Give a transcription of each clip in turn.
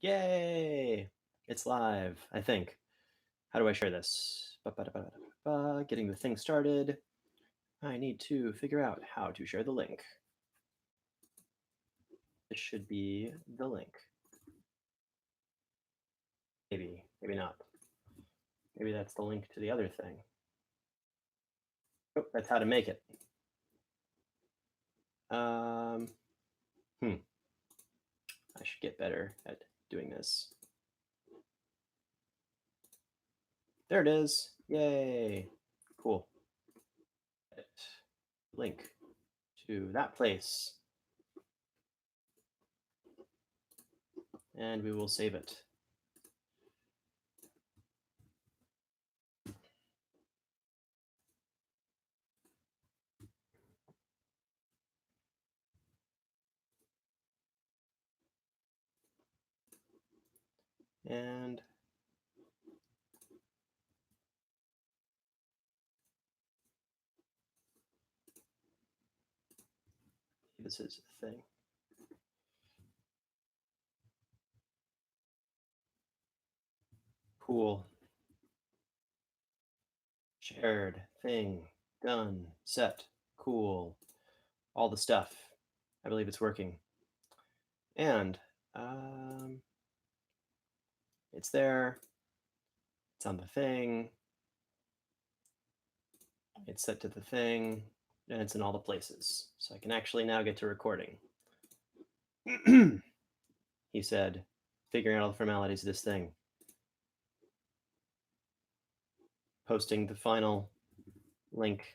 Yay! It's live, I think. How do I share this? Getting the thing started. I need to figure out how to share the link. This should be the link. Maybe not. Maybe that's the link to the other thing. Oh, that's how to make it. I should get better at doing this. There it is. Yay. Cool. Link to that place. And we will save it. And this is a thing. Cool. Shared, thing, done, set, cool, all the stuff. I believe it's working. And it's there. It's on the thing. It's set to the thing. And it's in all the places. So I can actually now get to recording. He said, figuring out all the formalities of this thing. Posting the final link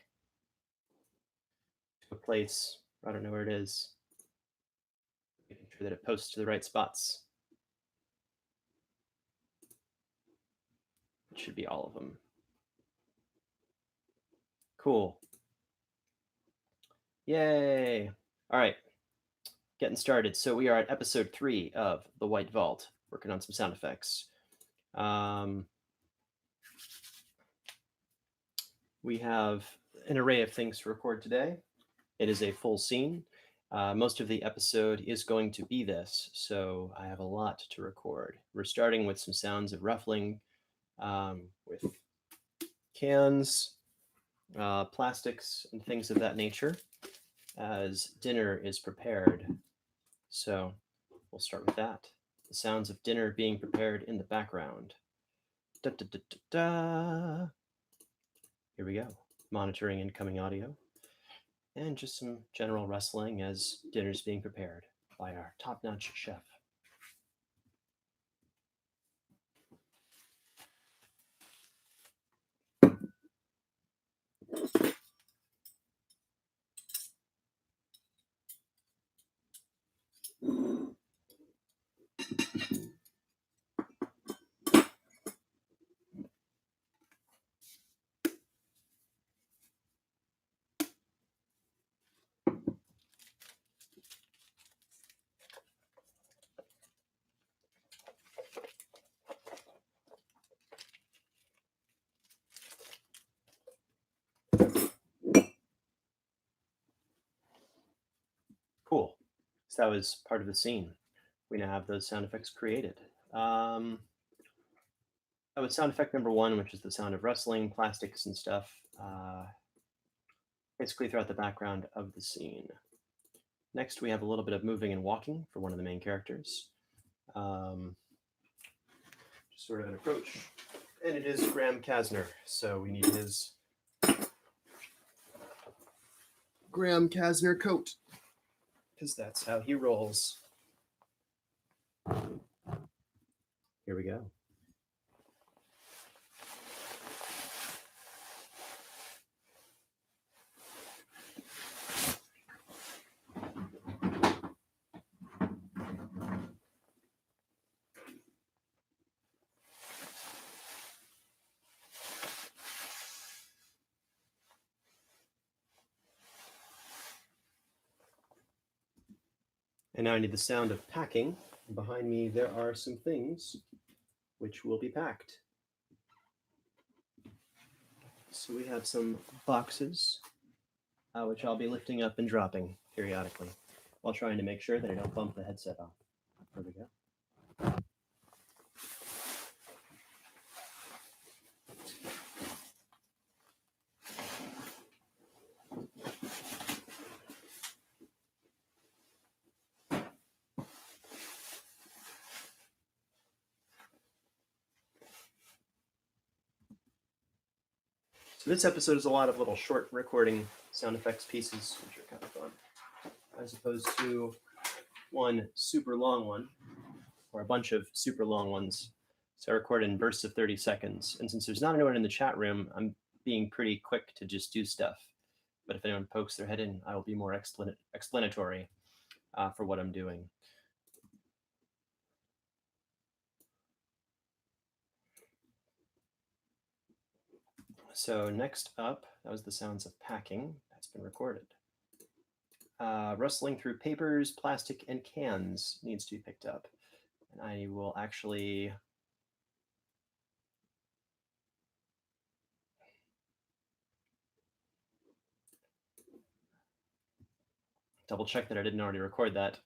to a place. I don't know where it is. Making sure that it posts to the right spots. It should be all of them. Cool. Yay. All right. Getting started. So we are at episode 3 of The White Vault, working on some sound effects. We have an array of things to record today. It is a full scene. Most of the episode is going to be this, so I have a lot to record. We're starting with some sounds of ruffling with cans, plastics, and things of that nature as dinner is prepared. So we'll start with that. The sounds of dinner being prepared in the background. Da, da, da, da, da. Here we go. Monitoring incoming audio. And just some general rustling as dinner's being prepared by our top-notch chef. Cool. So that was part of the scene. We now have those sound effects created. That was sound effect number 1, which is the sound of rustling, plastics, and stuff, basically throughout the background of the scene. Next, we have a little bit of moving and walking for one of the main characters. Just sort of an approach. And it is Graham Kasner, so we need his Graham Kasner coat, because that's how he rolls. Here we go. And now I need the sound of packing. Behind me, there are some things which will be packed. So we have some boxes, which I'll be lifting up and dropping periodically while trying to make sure that I don't bump the headset off. There we go. So this episode is a lot of little short recording sound effects pieces, which are kind of fun, as opposed to one super long one, or a bunch of super long ones. So I record in bursts of 30 seconds. And since there's not anyone in the chat room, I'm being pretty quick to just do stuff. But if anyone pokes their head in, I will be more explanatory for what I'm doing. So next up, that was the sounds of packing. That's been recorded. Rustling through papers, plastic, and cans needs to be picked up. And I will actually double check that I didn't already record that.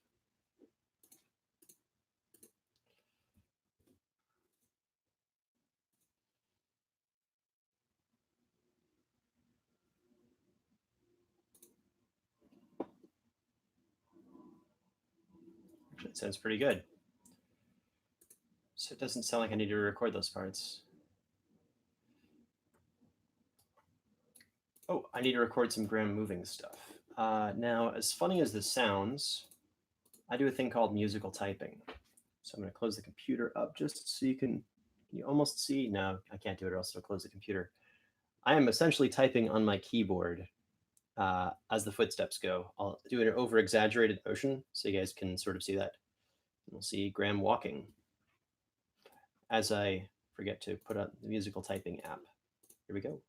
Actually, it sounds pretty good. So it doesn't sound like I need to record those parts. Oh, I need to record some Graham moving stuff. Now, as funny as this sounds, I do a thing called musical typing. So I'm going to close the computer up just so can you almost see? No, I can't do it or else it'll close the computer. I am essentially typing on my keyboard as the footsteps go. I'll do an over exaggerated motion so you guys can sort of see that. We'll see Graham walking as I forget to put on the musical typing app. Here we go.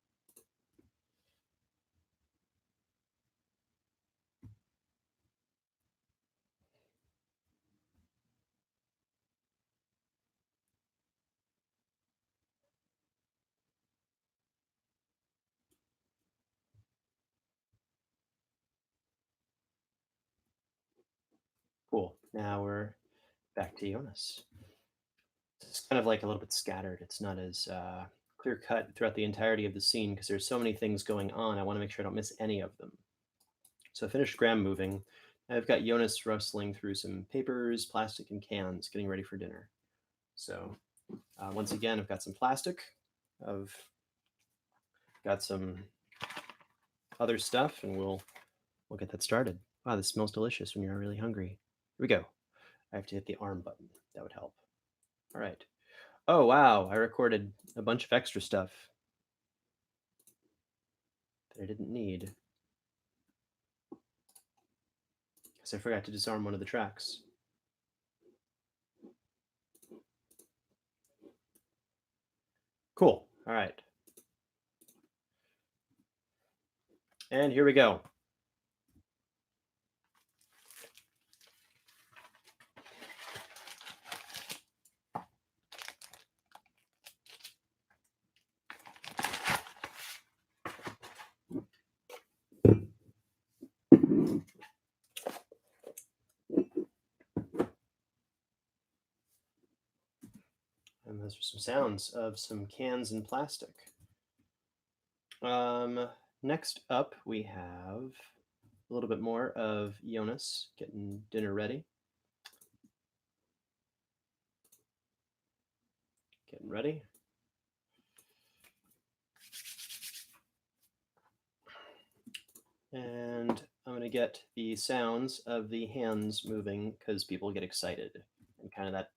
Cool. Now we're back to Jonas. It's kind of like a little bit scattered. It's not as clear cut throughout the entirety of the scene because there's so many things going on. I want to make sure I don't miss any of them. So I finished Graham moving. I've got Jonas rustling through some papers, plastic, and cans, getting ready for dinner. So once again, I've got some plastic. I've got some other stuff, and we'll get that started. Wow, this smells delicious when you're really hungry. Here we go. I have to hit the arm button. That would help. All right. Oh, wow. I recorded a bunch of extra stuff that I didn't need because I forgot to disarm one of the tracks. Cool. All right. And here we go. And those are some sounds of some cans and plastic. Next up, we have a little bit more of Jonas getting dinner ready. Getting ready. And I'm going to get the sounds of the hands moving because people get excited and kind of that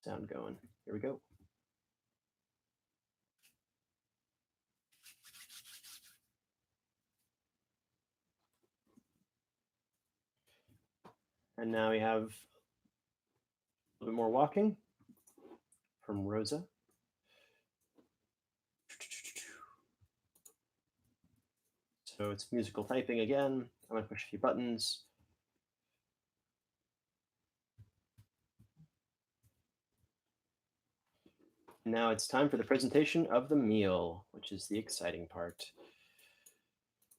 sound going. Here we go. And now we have a little bit more walking from Rosa. So it's musical typing again. I'm going to push a few buttons. Now it's time for the presentation of the meal, which is the exciting part.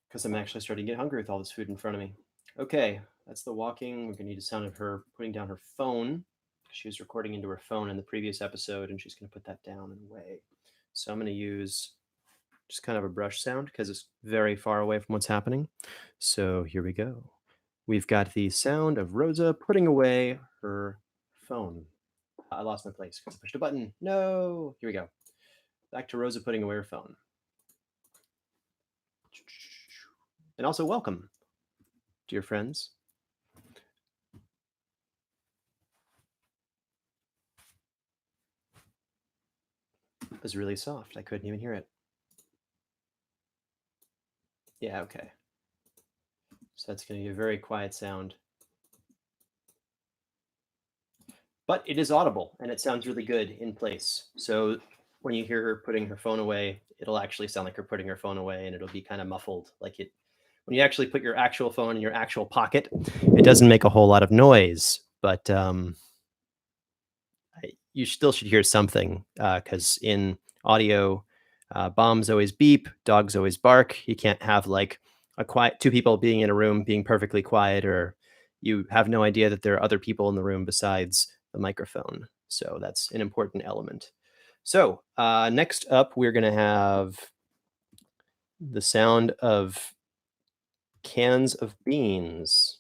Because I'm actually starting to get hungry with all this food in front of me. Okay, that's the walking. We're going to need a sound of her putting down her phone. She was recording into her phone in the previous episode, and she's going to put that down and away. So I'm going to use just kind of a brush sound because it's very far away from what's happening. So here we go. We've got the sound of Rosa putting away her phone. I lost my place because I pushed a button. No. Here we go. Back to Rosa putting away her phone. And also welcome, dear friends. It was really soft. I couldn't even hear it. Yeah, okay. So that's going to be a very quiet sound. But it is audible and it sounds really good in place. So when you hear her putting her phone away, it'll actually sound like her putting her phone away and it'll be kind of muffled. Like it, when you actually put your actual phone in your actual pocket, it doesn't make a whole lot of noise, but you still should hear something because in audio, bombs always beep, dogs always bark. You can't have like a quiet two people being in a room being perfectly quiet, or you have no idea that there are other people in the room besides the microphone. So that's an important element. So next up, we're going to have the sound of cans of beans.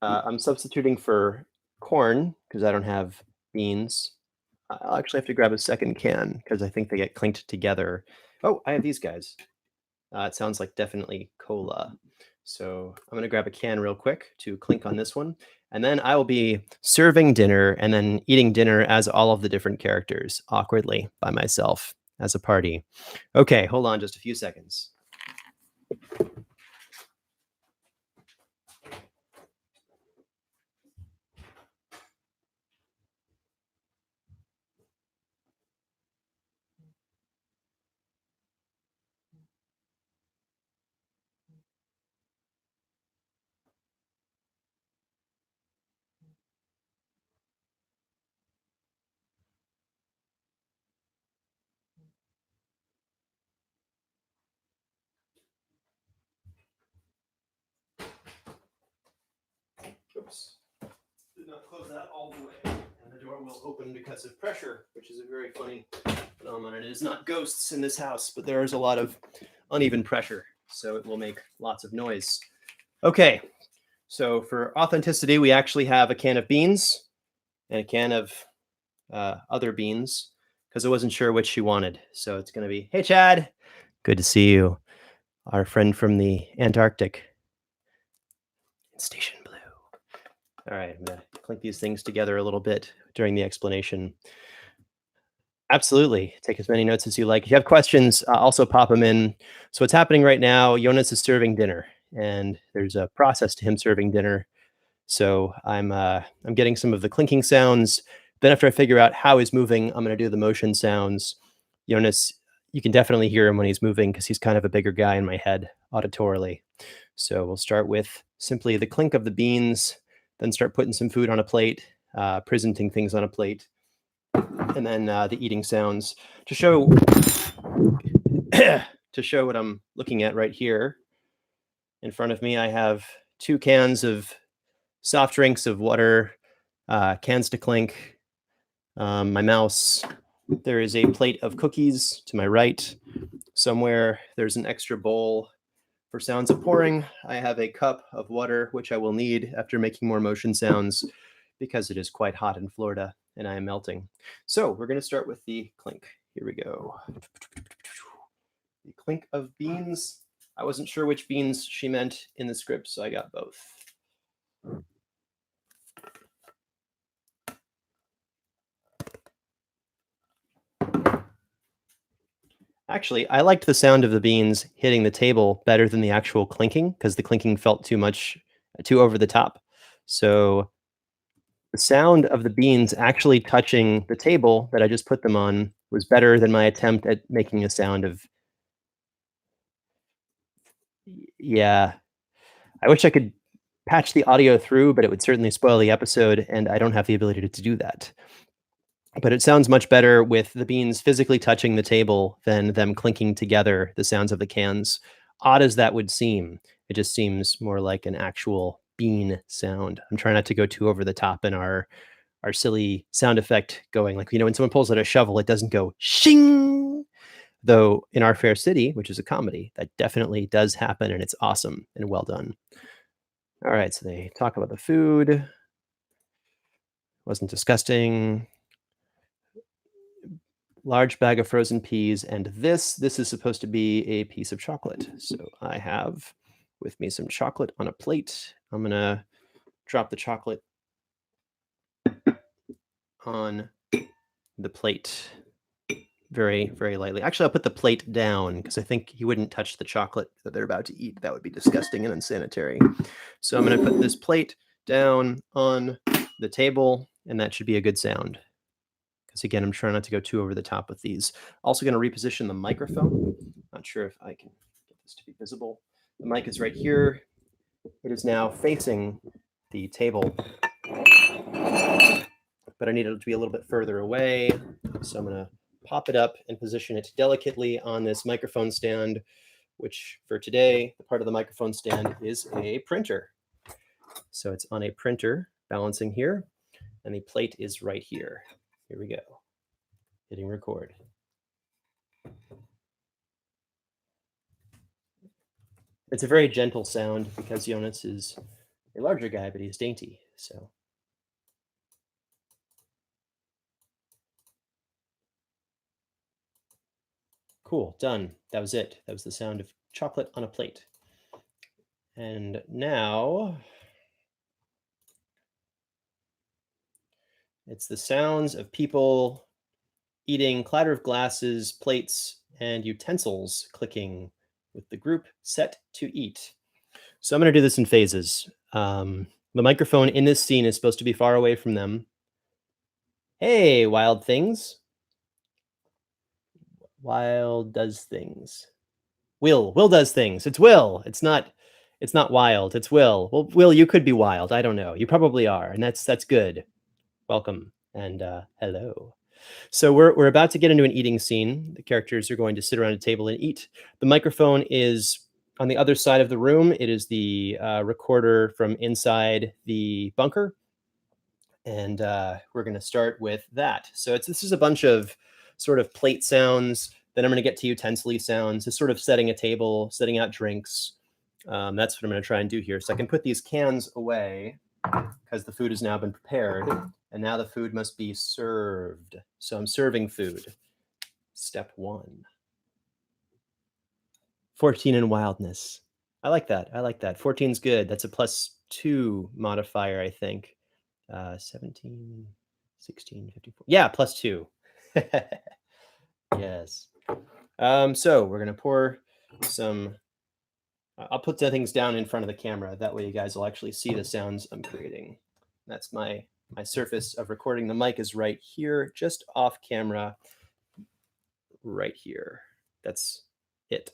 I'm substituting for corn because I don't have beans. I'll actually have to grab a second can because I think they get clinked together. Oh, I have these guys. It sounds like definitely cola. So I'm going to grab a can real quick to clink on this one. And then I will be serving dinner and then eating dinner as all of the different characters awkwardly by myself as a party. Okay, hold on just a few seconds. Oops. Did not close that all the way. And the door will open because of pressure, which is a very funny phenomenon. It is not ghosts in this house, but there is a lot of uneven pressure, so it will make lots of noise. Okay, so for authenticity, we actually have a can of beans and a can of other beans because I wasn't sure which she wanted. So it's going to be, hey, Chad, good to see you. Our friend from the Antarctic. Station Blue. All right, I'm going to clink these things together a little bit during the explanation. Absolutely. Take as many notes as you like. If you have questions, also pop them in. So what's happening right now, Jonas is serving dinner, and there's a process to him serving dinner. So I'm getting some of the clinking sounds. Then after I figure out how he's moving, I'm going to do the motion sounds. Jonas, you can definitely hear him when he's moving because he's kind of a bigger guy in my head auditorily. So we'll start with simply the clink of the beans, then start putting some food on a plate, presenting things on a plate, and then the eating sounds to show to show what I'm looking at right here. In front of me, I have 2 cans of soft drinks, of water, cans to clink, my mouse. There is a plate of cookies to my right. Somewhere there's an extra bowl for sounds of pouring. I have a cup of water, which I will need after making more motion sounds because it is quite hot in Florida and I am melting. So we're going to start with the clink. Here we go. The clink of beans. I wasn't sure which beans she meant in the script, so I got both. Actually, I liked the sound of the beans hitting the table better than the actual clinking because the clinking felt too over the top. So the sound of the beans actually touching the table that I just put them on was better than my attempt at making a sound of. Yeah. I wish I could patch the audio through, but it would certainly spoil the episode, and I don't have the ability to do that. But it sounds much better with the beans physically touching the table than them clinking together, the sounds of the cans. Odd as that would seem, it just seems more like an actual bean sound. I'm trying not to go too over the top in our silly sound effect going like, when someone pulls out a shovel, it doesn't go shing. Though in Our Fair City, which is a comedy, that definitely does happen and it's awesome and well done. All right, so they talk about the food. Wasn't disgusting. large bag of frozen peas, and this is supposed to be a piece of chocolate. So I have with me some chocolate on a plate. I'm gonna drop the chocolate on the plate very, very lightly. Actually, I'll put the plate down because I think he wouldn't touch the chocolate that they're about to eat. That would be disgusting and unsanitary. So I'm going to put this plate down on the table, and that should be a good sound. Because again, I'm trying not to go too over the top with these. Also going to reposition the microphone. Not sure if I can get this to be visible. The mic is right here. It is now facing the table, but I need it to be a little bit further away. So I'm going to pop it up and position it delicately on this microphone stand, which for today, the part of the microphone stand is a printer. So it's on a printer balancing here, and the plate is right here. Here we go. Hitting record. It's a very gentle sound because Jonas is a larger guy, but he's dainty. So cool, done. That was it. That was the sound of chocolate on a plate. And now it's the sounds of people eating, clatter of glasses, plates, and utensils clicking with the group set to eat. So I'm going to do this in phases. The microphone in this scene is supposed to be far away from them. Hey, wild things. Wild does things. Will does things. It's Will. It's not wild. It's Will. Well, Will, you could be wild. I don't know. You probably are, and that's good. Welcome and hello. So we're about to get into an eating scene. The characters are going to sit around a table and eat. The microphone is on the other side of the room. It is the recorder from inside the bunker. And we're going to start with that. So this is a bunch of sort of plate sounds. Then I'm going to get to utensil sounds. It's sort of setting a table, setting out drinks. That's what I'm going to try and do here. So I can put these cans away because the food has now been prepared. And now the food must be served. So I'm serving food. Step 1. 14 in wildness. I like that. 14's good. That's a +2 modifier, I think. 17, 16, 54. Yeah, +2. Yes. So we're going to pour some. I'll put the things down in front of the camera. That way you guys will actually see the sounds I'm creating. That's my surface of recording. The mic is right here, just off camera, right here. That's it.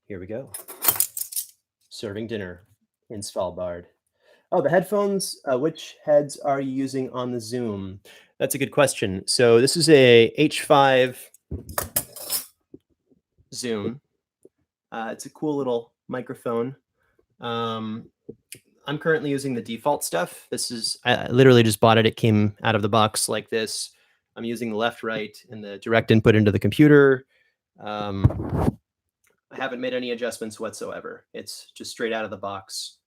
Here we go. Serving dinner in Svalbard. Oh, the headphones, which heads are you using on the Zoom? That's a good question. So this is a H5 Zoom. It's a cool little microphone. I'm currently using the default stuff. I literally just bought it. It came out of the box like this. I'm using the left, right, and the direct input into the computer. I haven't made any adjustments whatsoever. It's just straight out of the box.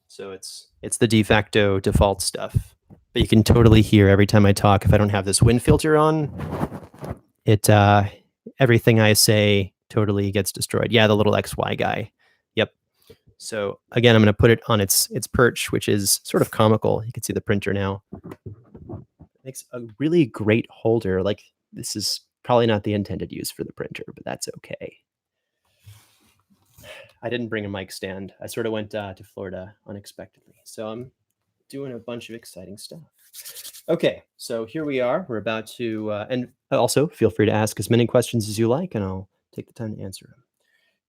So it's the de facto default stuff. But you can totally hear every time I talk. If I don't have this wind filter on, everything I say totally gets destroyed. Yeah, the little XY guy. Yep. So again, I'm going to put it on its perch, which is sort of comical. You can see the printer now. It makes a really great holder. Like, this is probably not the intended use for the printer, but that's okay. I didn't bring a mic stand. I sort of went to Florida unexpectedly. So I'm doing a bunch of exciting stuff. Okay, so here we are. We're about to, and also feel free to ask as many questions as you like, and I'll take the time to answer them.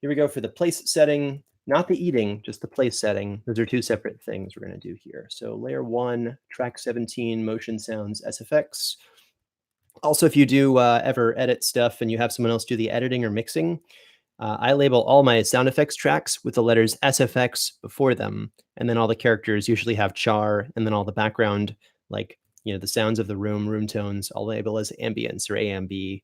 Here we go for the place setting, not the eating, just the place setting. Those are two separate things we're going to do here. So layer 1, track 17, motion sounds, SFX. Also, if you do ever edit stuff and you have someone else do the editing or mixing, I label all my sound effects tracks with the letters SFX before them. And then all the characters usually have char, and then all the background, like, the sounds of the room tones, I'll label as ambience or AMB,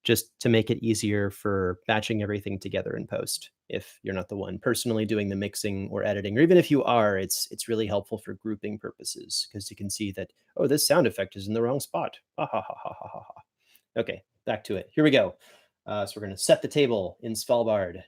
just to make it easier for batching everything together in post if you're not the one personally doing the mixing or editing, or even if you are, it's really helpful for grouping purposes because you can see that, oh, this sound effect is in the wrong spot. Ha ha ha ha ha ha. Ha. Okay, back to it. Here we go. So we're going to set the table in Svalbard.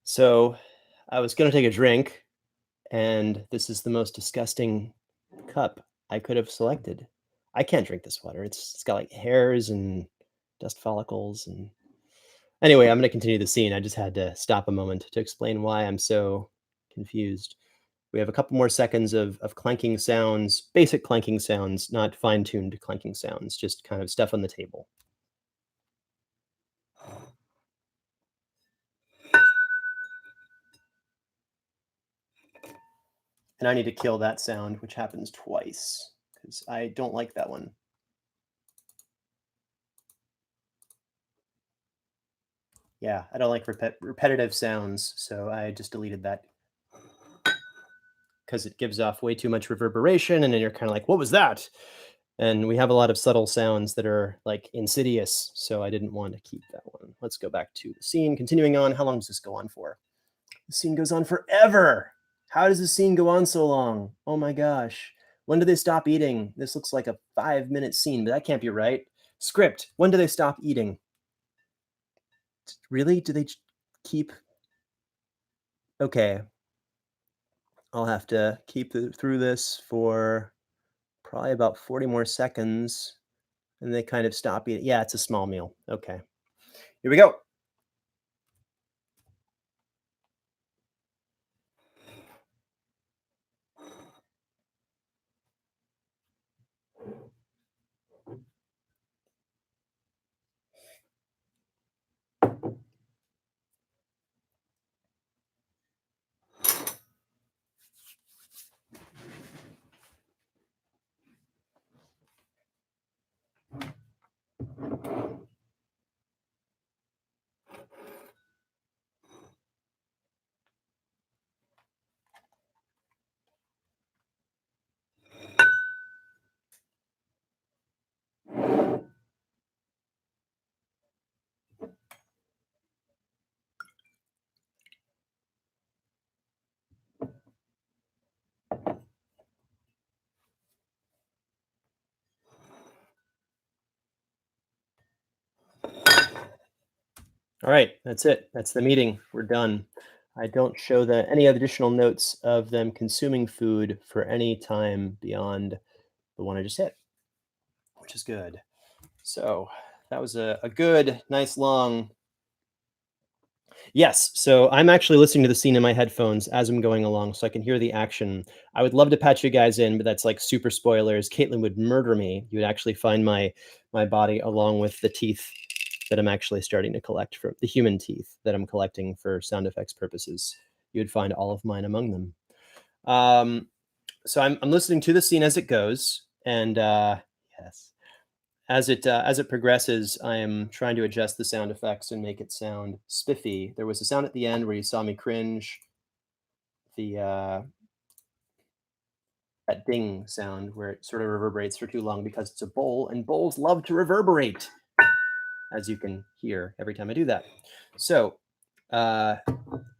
So I was going to take a drink, and this is the most disgusting cup I could have selected. I can't drink this water. It's got like hairs and dust follicles and anyway, I'm going to continue the scene. I just had to stop a moment to explain why I'm so confused. We have a couple more seconds of clanking sounds, basic clanking sounds, not fine-tuned clanking sounds, just kind of stuff on the table. And I need to kill that sound, which happens twice, because I don't like that one. Yeah, I don't like repetitive sounds, so I just deleted that because it gives off way too much reverberation, and then you're kind of like, what was that? And we have a lot of subtle sounds that are like insidious, so I didn't want to keep that one. Let's go back to the scene. Continuing on, how long does this go on for? The scene goes on forever. How does the scene go on so long? Oh my gosh. When do they stop eating? This looks like a 5-minute scene, but that can't be right. Script, when do they stop eating? Really? Do they keep? Okay. I'll have to keep through this for probably about 40 more seconds. And they kind of stop eating. Yeah, it's a small meal. Okay. Here we go. All right, that's it. That's the meeting. We're done. I don't show any additional notes of them consuming food for any time beyond the one I just hit, which is good. So that was a good, nice long. Yes. So I'm actually listening to the scene in my headphones as I'm going along so I can hear the action. I would love to patch you guys in, but that's like super spoilers. Caitlin would murder me. You would actually find my body along with the teeth that I'm actually starting to collect from the human teeth that I'm collecting for sound effects purposes. You would find all of mine among them. So I'm listening to the scene as it goes, and yes, as it progresses, I am trying to adjust the sound effects and make it sound spiffy. There was a sound at the end where you saw me cringe. The that ding sound where it sort of reverberates for too long because it's a bowl, and bowls love to reverberate, as you can hear every time I do that. So that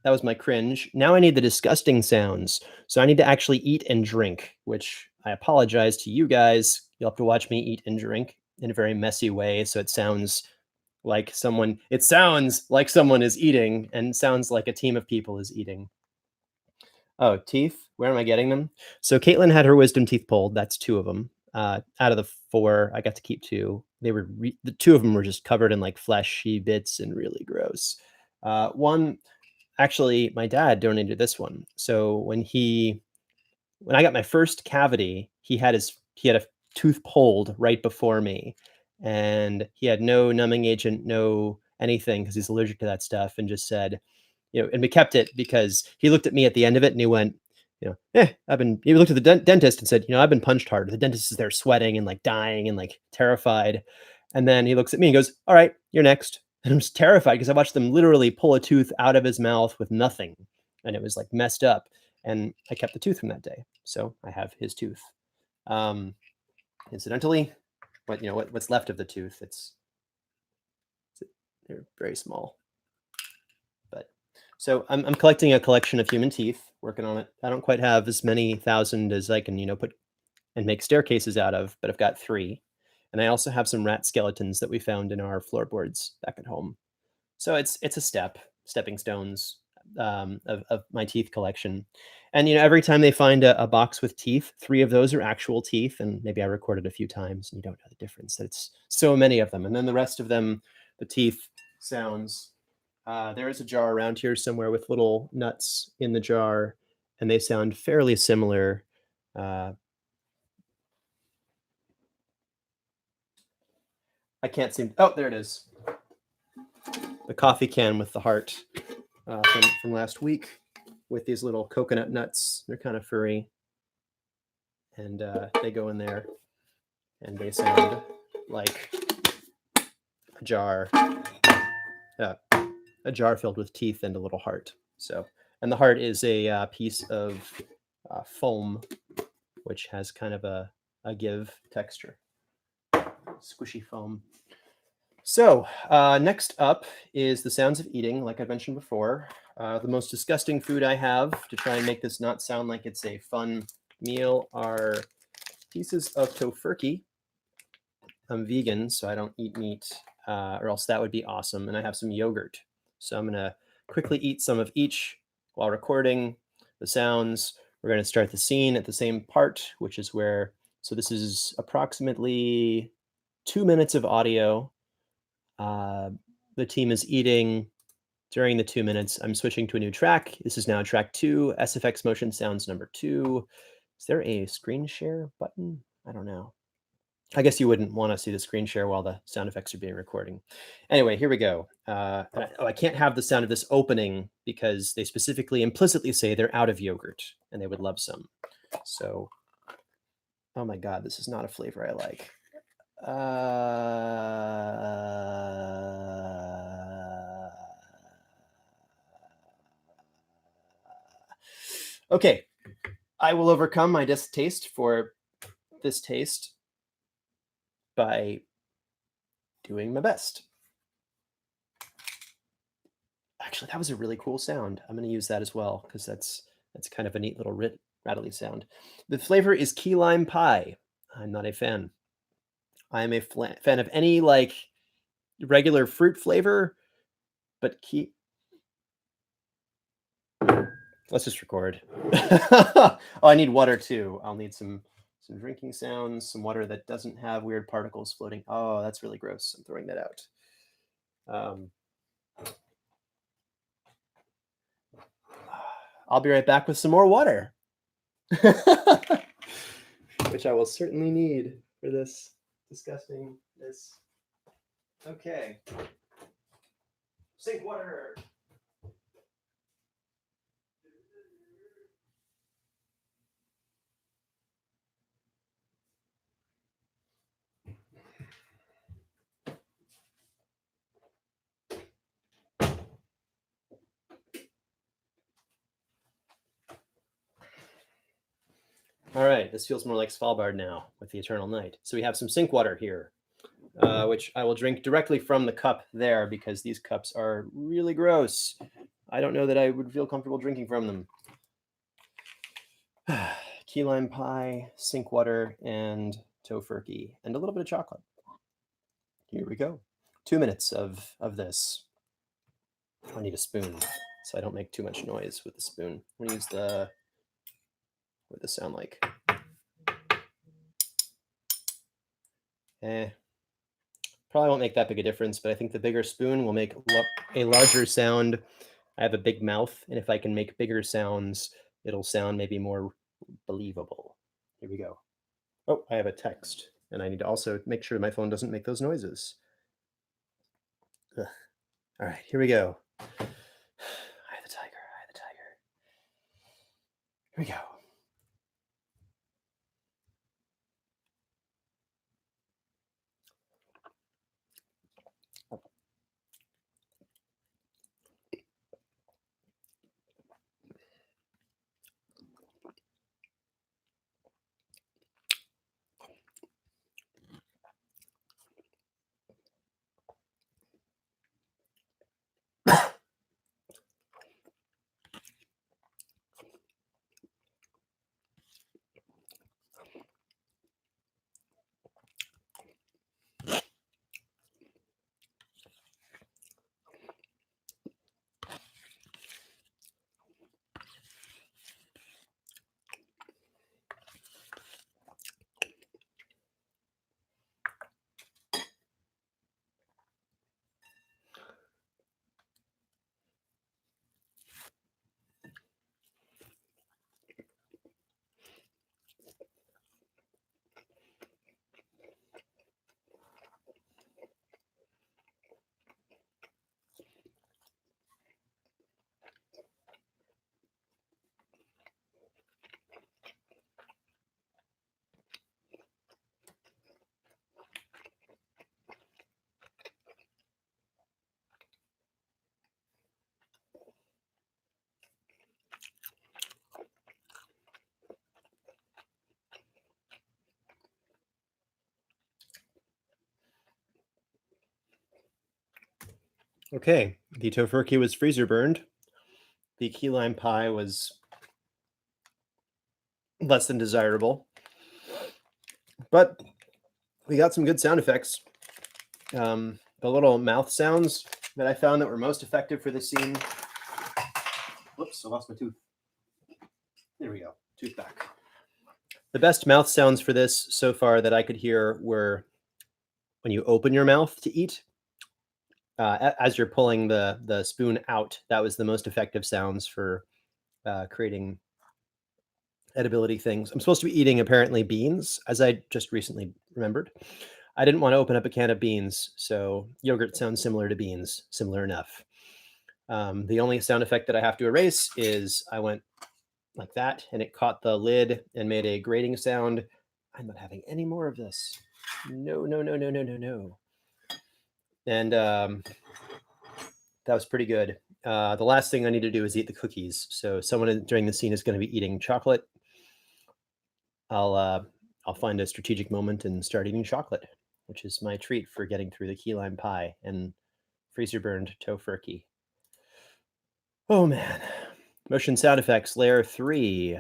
was my cringe. Now I need the disgusting sounds. So I need to actually eat and drink, which I apologize to you guys. You'll have to watch me eat and drink in a very messy way. So it sounds like someone is eating and sounds like a team of people is eating. Oh, teeth? Where am I getting them? So Caitlin had her wisdom teeth pulled. That's 2 of them. Out of the 4, I got to keep 2. They were the 2 of them were just covered in, like, fleshy bits and really gross. One actually, my dad donated this one. So when I got my first cavity, he had a tooth pulled right before me, and he had no numbing agent, no anything because he's allergic to that stuff, and just said, and we kept it because he looked at me at the end of it and he went, he looked at the dentist and said, I've been punched hard. The dentist is there sweating and like dying and like terrified. And then he looks at me and goes, all right, you're next. And I'm just terrified because I watched them literally pull a tooth out of his mouth with nothing. And it was like messed up. And I kept the tooth from that day. So I have his tooth. Um, Incidentally, what's left of the tooth, they're very small. But so I'm collecting a collection of human teeth, working on it. I don't quite have as many thousand as I can, put and make staircases out of, but I've got 3. And I also have some rat skeletons that we found in our floorboards back at home. So it's a stepping stones of my teeth collection. And every time they find a box with teeth, 3 of those are actual teeth, and maybe I recorded a few times, and you don't know the difference. That it's so many of them, and then the rest of them, the teeth sounds. There is a jar around here somewhere with little nuts in the jar, and they sound fairly similar. Uh, I can't seem. Oh, there it is. The coffee can with the heart from last week with these little coconut nuts. They're kind of furry, and they go in there, and they sound like a jar, uh, a jar filled with teeth and a little heart. So, and the heart is a piece of foam, which has kind of a give texture, squishy foam. So, next up is the sounds of eating, like I mentioned before. The most disgusting food I have to try and make this not sound like it's a fun meal are pieces of tofurkey. I'm vegan, so I don't eat meat, or else that would be awesome. And I have some yogurt. So I'm going to quickly eat some of each while recording the sounds. We're going to start the scene at the same part, which is so this is approximately 2 minutes of audio. The team is eating during the 2 minutes. I'm switching to a new track. This is now track 2, SFX Motion Sounds number 2. Is there a screen share button? I don't know. I guess you wouldn't want to see the screen share while the sound effects are being recording. Anyway, here we go. I can't have the sound of this opening because they specifically implicitly say they're out of yogurt and they would love some. So, oh my God, this is not a flavor I like. Okay, I will overcome my distaste for this taste by doing my best. Actually, that was a really cool sound. I'm going to use that as well because that's kind of a neat little rattly sound. The flavor is key lime pie. I'm not a fan. I am a fan of any like regular fruit flavor, but let's just record. Oh, I need water too. I'll need some drinking sounds, some water that doesn't have weird particles floating. Oh, that's really gross. I'm throwing that out. I'll be right back with some more water, which I will certainly need for this disgustingness. Okay. Sink water. All right, this feels more like Svalbard now with the eternal night. So we have some sink water here, which I will drink directly from the cup there because these cups are really gross. I don't know that I would feel comfortable drinking from them. Key lime pie, sink water, and tofurkey, and a little bit of chocolate. Here we go. 2 minutes of this. I need a spoon so I don't make too much noise with the spoon. I'm gonna use the would this sound like? Probably won't make that big a difference, but I think the bigger spoon will make a larger sound. I have a big mouth, and if I can make bigger sounds, it'll sound maybe more believable. Here we go. Oh, I have a text, and I need to also make sure my phone doesn't make those noises. Ugh. All right, here we go. Eye of the tiger, eye of the tiger. Here we go. Okay, the tofurkey was freezer burned. The key lime pie was less than desirable, but we got some good sound effects. The little mouth sounds that I found that were most effective for this scene. Whoops, I lost my tooth. There we go, tooth back. The best mouth sounds for this so far that I could hear were when you open your mouth to eat. As you're pulling the spoon out, that was the most effective sounds for creating edibility things. I'm supposed to be eating apparently beans, as I just recently remembered. I didn't want to open up a can of beans, so yogurt sounds similar to beans, similar enough. The only sound effect that I have to erase is I went like that, and it caught the lid and made a grating sound. I'm not having any more of this. No, no, no, no, no, no, no. And that was pretty good. The last thing I need to do is eat the cookies. So someone during the scene is going to be eating chocolate. I'll find a strategic moment and start eating chocolate, which is my treat for getting through the key lime pie and freezer burned tofurkey. Oh man. Motion sound effects, layer 3,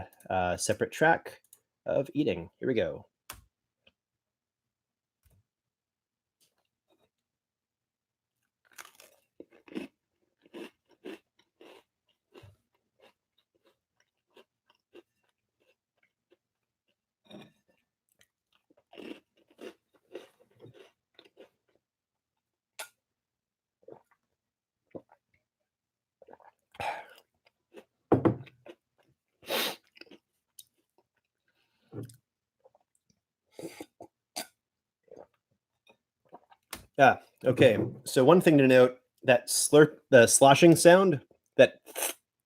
separate track of eating. Here we go. Yeah. Okay. So one thing to note, that slurp, the sloshing sound, that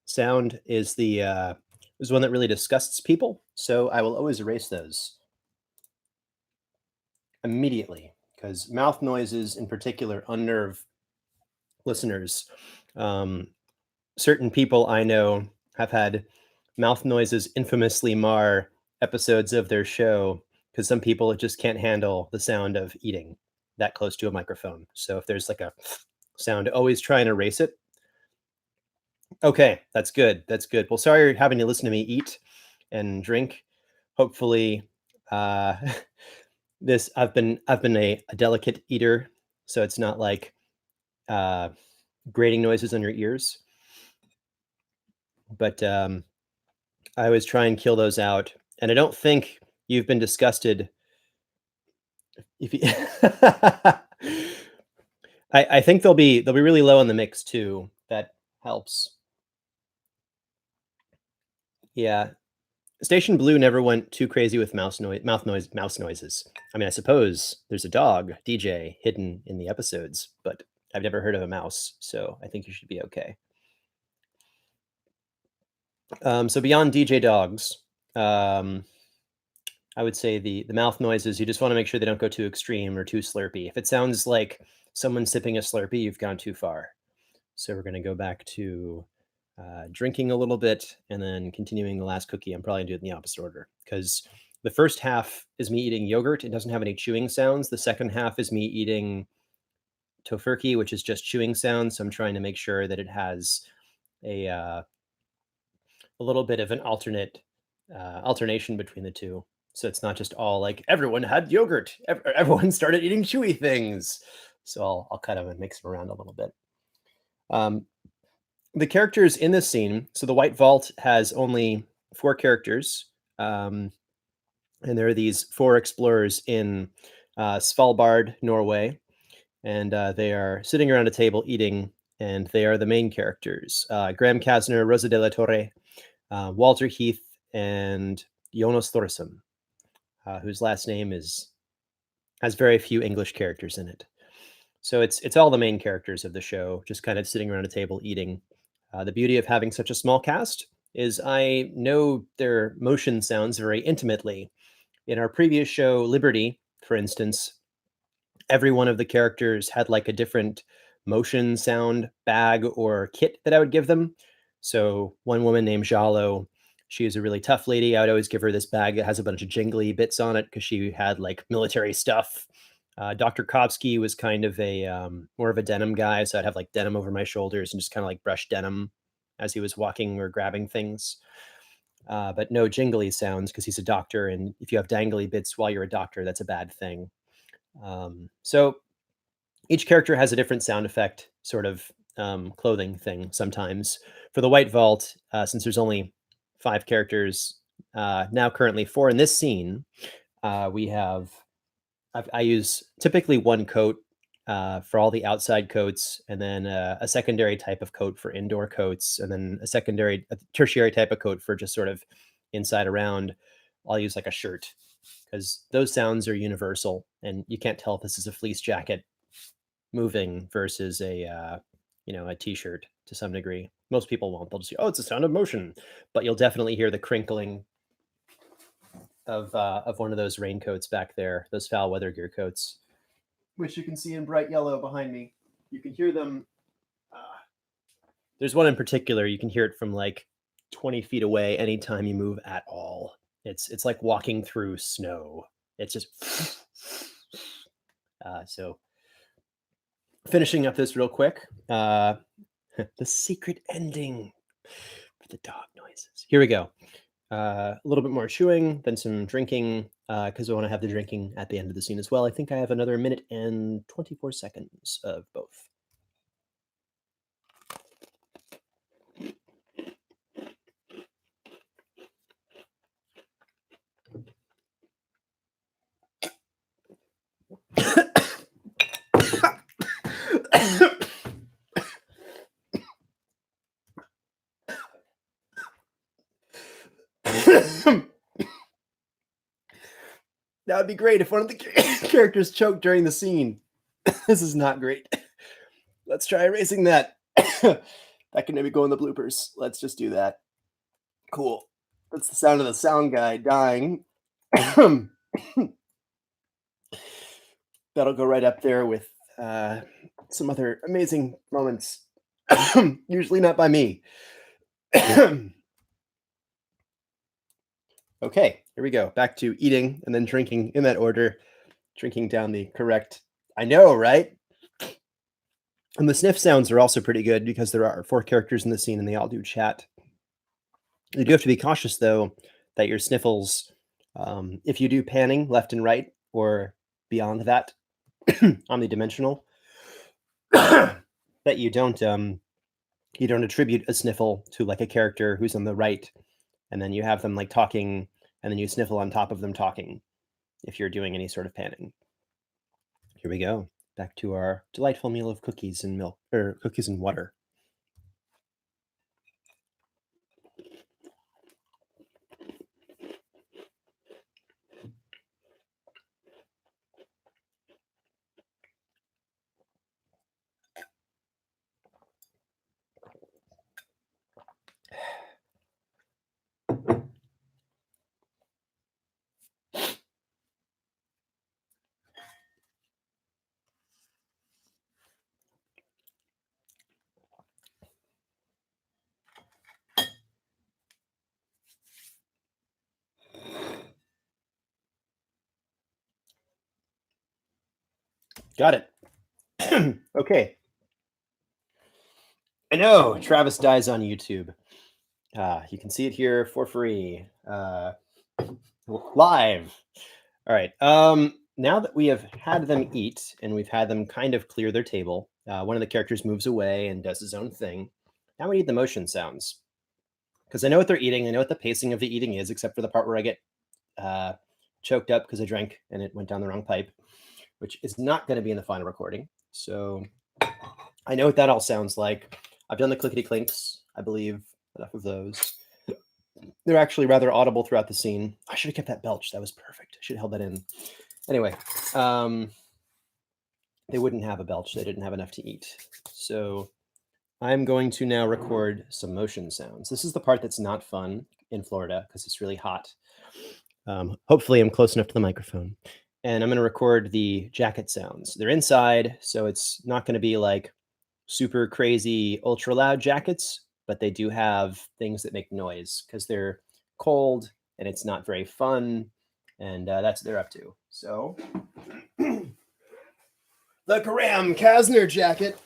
sound is is one that really disgusts people. So I will always erase those immediately because mouth noises in particular unnerve listeners. Certain people I know have had mouth noises infamously mar episodes of their show because some people just can't handle the sound of eating that close to a microphone. So if there's like a sound, always try and erase it. Okay, that's good. That's good. Well, sorry you're having to listen to me eat and drink. Hopefully, uh, this I've been a delicate eater, so it's not like uh, grating noises on your ears. But I always try and kill those out, and I don't think you've been disgusted if you I think they'll be really low on the mix too. That helps. Yeah. Station Blue never went too crazy with mouse noises. I mean, I suppose there's a dog, DJ, hidden in the episodes, but I've never heard of a mouse, so I think you should be okay. So beyond DJ dogs, um, I would say the mouth noises, you just wanna make sure they don't go too extreme or too slurpy. If it sounds like someone sipping a Slurpee, you've gone too far. So we're gonna go back to, drinking a little bit and then continuing the last cookie. I'm probably gonna do it in the opposite order because the first half is me eating yogurt. It doesn't have any chewing sounds. The second half is me eating tofurkey, which is just chewing sounds. So I'm trying to make sure that it has a little bit of an alternation between the two. So it's not just all like everyone had yogurt, everyone started eating chewy things. So I'll kind of mix them around a little bit. Um, the characters in this scene, so the White Vault has only 4 characters, and there are these 4 explorers in Svalbard, Norway, and they are sitting around a table eating, and they are the main characters: Graham Kasner, Rosa de la Torre, Walter Heath, and Jonas Thorsson, whose last name has very few English characters in it. So it's all the main characters of the show, just kind of sitting around a table eating. The beauty of having such a small cast is I know their motion sounds very intimately. In our previous show, Liberty, for instance, every one of the characters had like a different motion sound bag or kit that I would give them. So one woman named Jalo, she is a really tough lady. I would always give her this bag that has a bunch of jingly bits on it because she had like military stuff. Dr. Kovsky was kind of a more of a denim guy, so I'd have like denim over my shoulders and just kind of like brush denim as he was walking or grabbing things. But no jingly sounds because he's a doctor, and if you have dangly bits while you're a doctor, that's a bad thing. So each character has a different sound effect, sort of clothing thing sometimes. For the White Vault, since there's only 5 characters, now currently 4 in this scene, we have, I use typically 1 coat for all the outside coats, and then a secondary type of coat for indoor coats, and then a tertiary type of coat for just sort of inside around. I'll use like a shirt because those sounds are universal, and you can't tell if this is a fleece jacket moving versus a t-shirt to some degree. Most people won't. They'll just say, "Oh, it's a sound of motion," but you'll definitely hear the crinkling of one of those raincoats back there, those foul weather gear coats, which you can see in bright yellow behind me. You can hear them. Uh, there's one in particular. You can hear it from like 20 feet away anytime you move at all. It's like walking through snow. It's just so. Finishing up this real quick. The secret ending for the dog noises. Here we go. A little bit more chewing, then some drinking, because I want to have the drinking at the end of the scene as well. I think I have another minute and 24 seconds of both. That would be great if one of the characters choked during the scene. This is not great. Let's try erasing that. That can maybe go in the bloopers. Let's just do that. Cool. That's the sound of the sound guy dying. That'll go right up there with some other amazing moments. Usually not by me. Okay, here we go. Back to eating and then drinking in that order. Drinking down the correct. I know, right? And the sniff sounds are also pretty good because there are 4 characters in the scene and they all do chat. You do have to be cautious, though, that your sniffles, if you do panning left and right or beyond that, omnidimensional, that you don't attribute a sniffle to like a character who's on the right And then you have them like talking, and then you sniffle on top of them talking if you're doing any sort of panning. Here we go. Back to our delightful meal of cookies and milk, or cookies and water. Got it. Okay. I know Travis dies on YouTube. You can see it here for free, live. All right. Now that we have had them eat and we've had them kind of clear their table, one of the characters moves away and does his own thing. Now we need the motion sounds, because I know what they're eating. I know what the pacing of the eating is, except for the part where I get choked up because I drank and it went down the wrong pipe, which is not going to be in the final recording. So I know what that all sounds like. I've done the clickety clinks, I believe, enough of those. They're actually rather audible throughout the scene. I should have kept that belch. That was perfect. I should have held that in. Anyway, they wouldn't have a belch. They didn't have enough to eat. So I'm going to now record some motion sounds. This is the part that's not fun in Florida because it's really hot. Hopefully I'm close enough to the microphone. And I'm going to record the jacket sounds. They're inside, so it's not going to be like super crazy, ultra loud jackets, but they do have things that make noise because they're cold and it's not very fun. And that's what they're up to. So the Graham Kasner jacket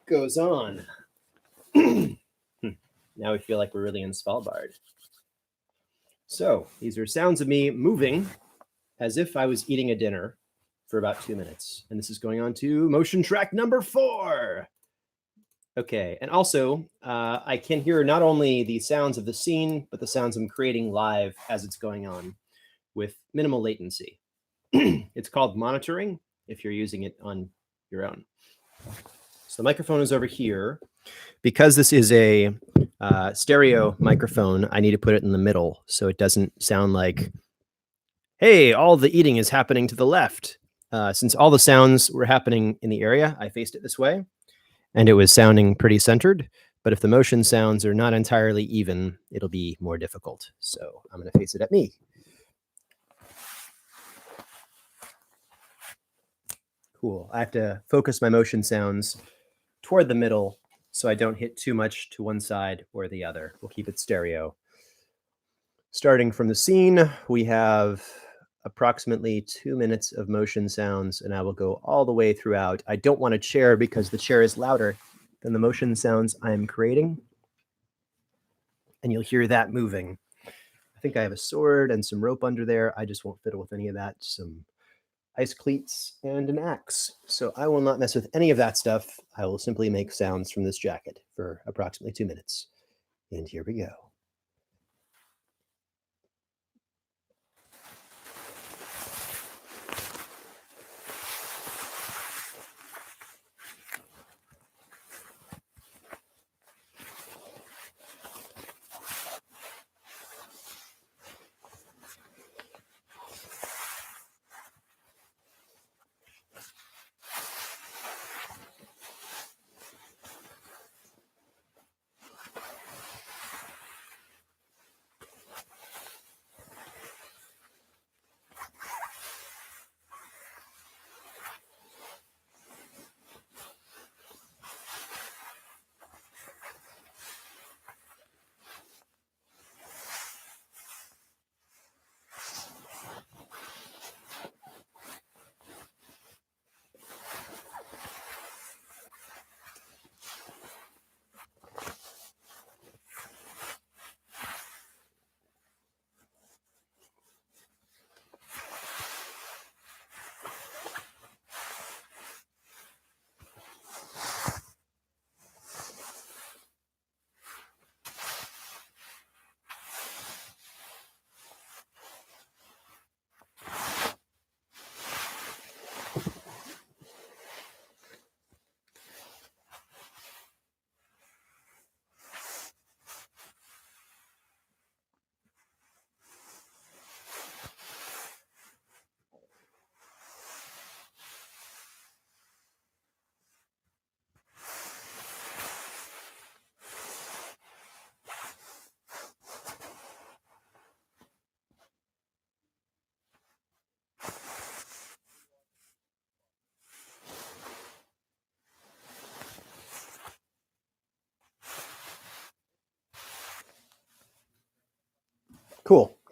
goes on. Now we feel like we're really in Svalbard. So these are sounds of me moving as if I was eating a dinner for about 2 minutes. And this is going on to motion track number 4. Okay, and also I can hear not only the sounds of the scene, but the sounds I'm creating live as it's going on with minimal latency. It's called monitoring if you're using it on your own. So the microphone is over here. Because this is a stereo microphone, I need to put it in the middle so it doesn't sound like, hey, all the eating is happening to the left. Since all the sounds were happening in the area, I faced it this way, and it was sounding pretty centered. But if the motion sounds are not entirely even, it'll be more difficult. So I'm going to face it at me. Cool. I have to focus my motion sounds toward the middle so I don't hit too much to one side or the other. We'll keep it stereo. Starting from the scene, we have approximately 2 minutes of motion sounds, and I will go all the way throughout. I don't want a chair because the chair is louder than the motion sounds I'm creating, and you'll hear that moving. I think I have a sword and some rope under there. I just won't fiddle with any of that. Some ice cleats and an axe. So I will not mess with any of that stuff. I will simply make sounds from this jacket for approximately 2 minutes. And here we go.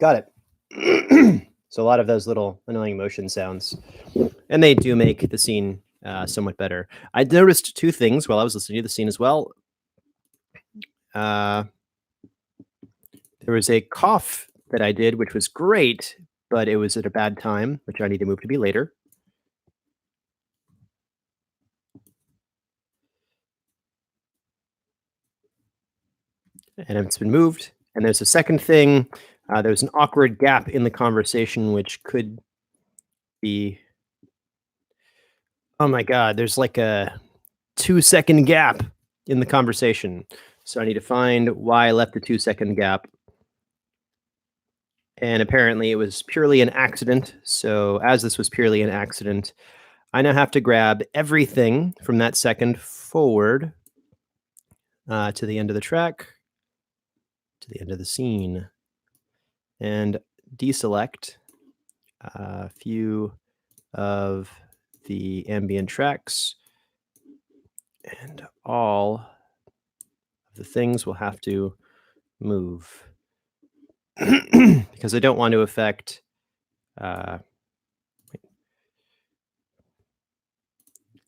Got it. So a lot of those little annoying motion sounds, and they do make the scene somewhat better. I noticed two things while I was listening to the scene as well. There was a cough that I did, which was great, but it was at a bad time, which I need to move to be later. And it's been moved. And there's a second thing. There's an awkward gap in the conversation, which could be. Oh my God, there's like a 2-second gap in the conversation. So I need to find why I left the 2-second gap. And apparently it was purely an accident. So as this was purely an accident, I now have to grab everything from that second forward to the end of the track, to the end of the scene, and deselect a few of the ambient tracks, and all of the things will have to move because I don't want to affect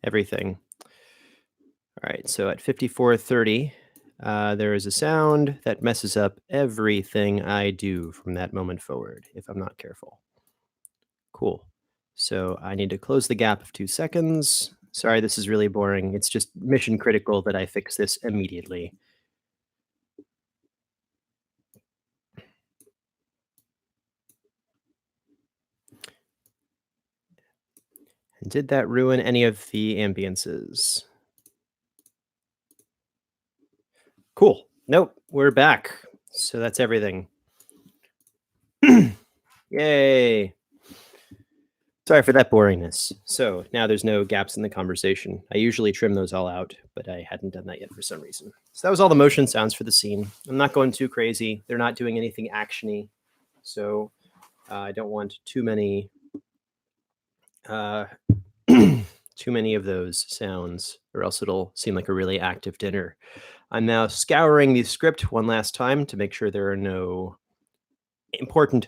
everything. All right, so at 54:30, there is a sound that messes up everything I do from that moment forward if I'm not careful. Cool. So I need to close the gap of 2 seconds. Sorry, this is really boring. It's just mission critical that I fix this immediately. And did that ruin any of the ambiances? Cool. Nope, we're back. So that's everything. Yay. Sorry for that boringness. So now there's no gaps in the conversation. I usually trim those all out, but I hadn't done that yet for some reason. So that was all the motion sounds for the scene. I'm not going too crazy. They're not doing anything actiony. So I don't want too many too many of those sounds, or else it'll seem like a really active dinner. I'm now scouring the script one last time to make sure there are no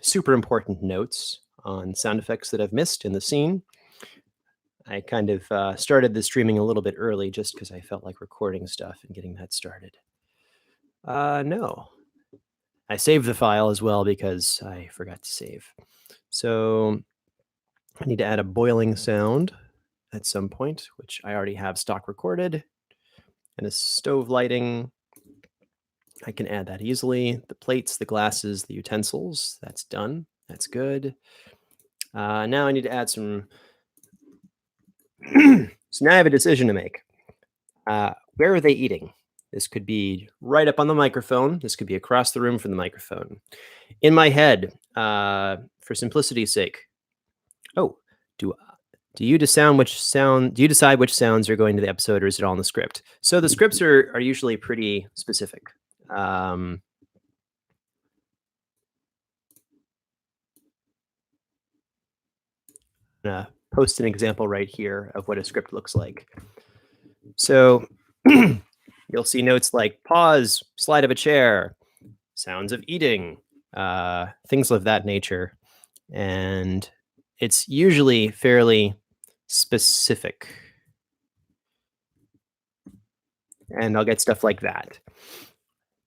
super important notes on sound effects that I've missed in the scene. I kind of started the streaming a little bit early just because I felt like recording stuff and getting that started. No. I saved the file as well because I forgot to save. So I need to add a boiling sound at some point, which I already have stock recorded, and a stove lighting. I can add that easily. The plates, the glasses, the utensils, that's done. That's good. Now I need to add some. So now I have a decision to make. Where are they eating? This could be right up on the microphone. This could be across the room from the microphone. In my head, for simplicity's sake. Oh, do you decide which sounds are going to the episode, or is it all in the script? So the scripts are usually pretty specific. I'm gonna post an example right here of what a script looks like. So you'll see notes like pause, slide of a chair, sounds of eating, things of that nature. And it's usually fairly specific. And I'll get stuff like that.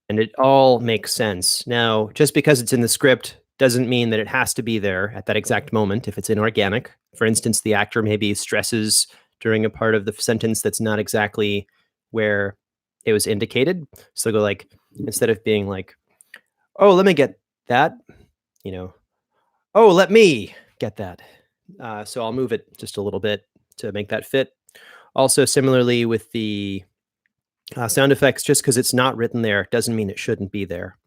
And it all makes sense. Now, just because it's in the script doesn't mean that it has to be there at that exact moment if it's inorganic. For instance, the actor maybe stresses during a part of the sentence that's not exactly where it was indicated. So they'll go like, instead of being like, oh, let me get that, oh, let me get that. So I'll move it just a little bit to make that fit. Also, similarly with the sound effects, just because it's not written there doesn't mean it shouldn't be there.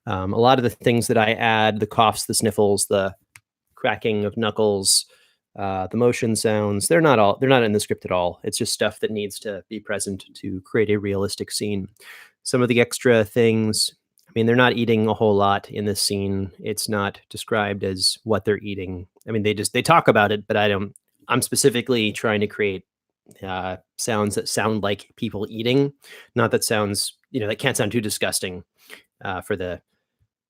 A lot of the things that I add, the coughs, the sniffles, the cracking of knuckles, the motion sounds, they're not in the script at all. It's just stuff that needs to be present to create a realistic scene. Some of the extra things, I mean, they're not eating a whole lot in this scene. It's not described as what they're eating. I mean, they talk about it, but I'm specifically trying to create sounds that sound like people eating, not that sounds, that can't sound too disgusting for the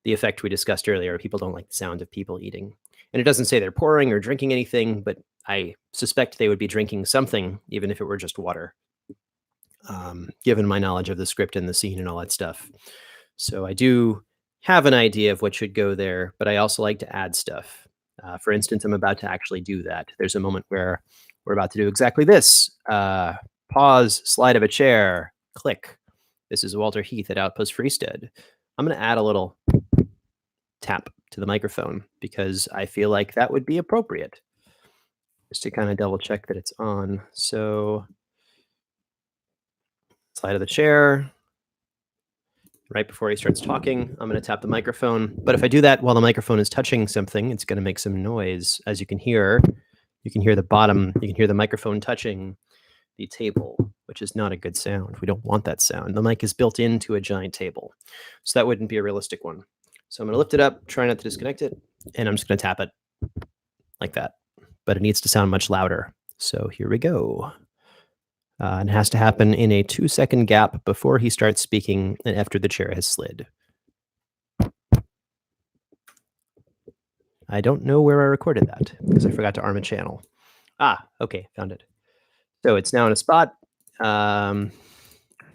the effect we discussed earlier. People don't like the sound of people eating. And it doesn't say they're pouring or drinking anything, but I suspect they would be drinking something, even if it were just water, given my knowledge of the script and the scene and all that stuff. So I do have an idea of what should go there, but I also like to add stuff. For instance, I'm about to actually do that. There's a moment where we're about to do exactly this. Pause, slide of a chair, click. This is Walter Heath at Outpost Freestead. I'm going to add a little tap to the microphone because I feel like that would be appropriate. Just to kind of double check that it's on. So slide of the chair. Right before he starts talking, I'm going to tap the microphone. But if I do that while the microphone is touching something, it's going to make some noise. As you can hear the bottom, you can hear the microphone touching the table, which is not a good sound. We don't want that sound. The mic is built into a giant table, so that wouldn't be a realistic one. So I'm going to lift it up, try not to disconnect it, and I'm just going to tap it like that. But it needs to sound much louder. So here we go. And it has to happen in a 2-second gap before he starts speaking and after the chair has slid. I don't know where I recorded that because I forgot to arm a channel. Okay, found it. So it's now in a spot. Found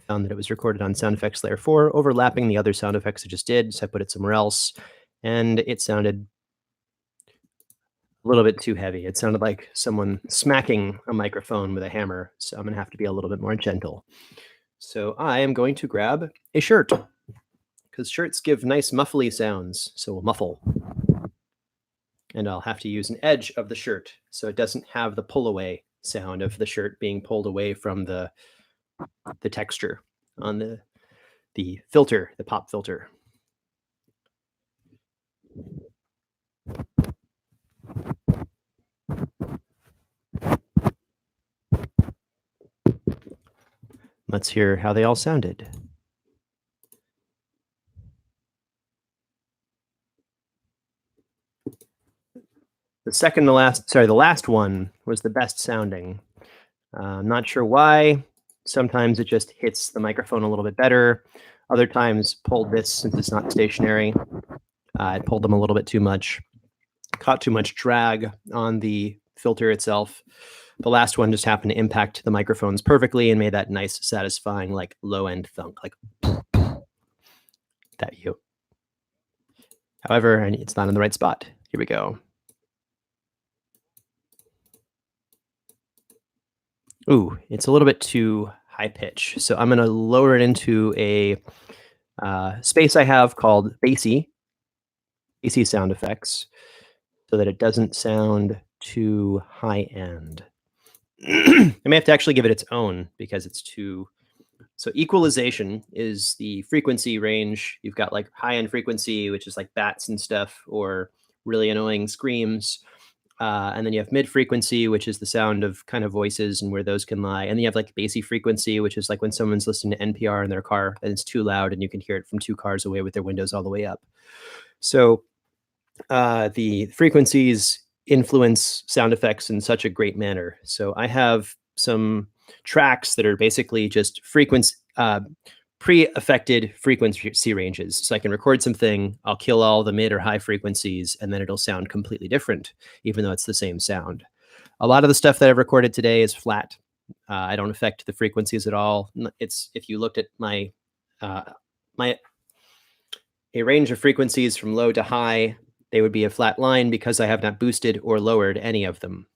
that it was recorded on Sound Effects Layer 4, overlapping the other sound effects I just did. So I put it somewhere else, and it sounded a little bit too heavy. It sounded like someone smacking a microphone with a hammer. So I'm going to have to be a little bit more gentle. So I am going to grab a shirt because shirts give nice muffly sounds. So we'll muffle. And I'll have to use an edge of the shirt so it doesn't have the pull away sound of the shirt being pulled away from the texture on the filter, the pop filter. Let's hear how they all sounded. The last one was the best sounding. I'm not sure why. Sometimes it just hits the microphone a little bit better. Other times pulled this since it's not stationary. It pulled them a little bit too much. Caught too much drag on the filter itself. The last one just happened to impact the microphones perfectly and made that nice, satisfying, like low-end thunk, like that view. However, it's not in the right spot. Here we go. Ooh, it's a little bit too high pitch. So I'm going to lower it into a space I have called bassy sound effects so that it doesn't sound too high end. I may have to actually give it its own because it's too. So equalization is the frequency range. You've got like high end frequency, which is like bats and stuff, or really annoying screams. And then you have mid frequency, which is the sound of kind of voices and where those can lie. And then you have like bassy frequency, which is like when someone's listening to NPR in their car and it's too loud and you can hear it from 2 cars away with their windows all the way up. So the frequencies influence sound effects in such a great manner. So I have some tracks that are basically just pre-affected frequency ranges. So I can record something, I'll kill all the mid or high frequencies, and then it'll sound completely different, even though it's the same sound. A lot of the stuff that I've recorded today is flat. I don't affect the frequencies at all. It's if you looked at my a range of frequencies from low to high, they would be a flat line because I have not boosted or lowered any of them.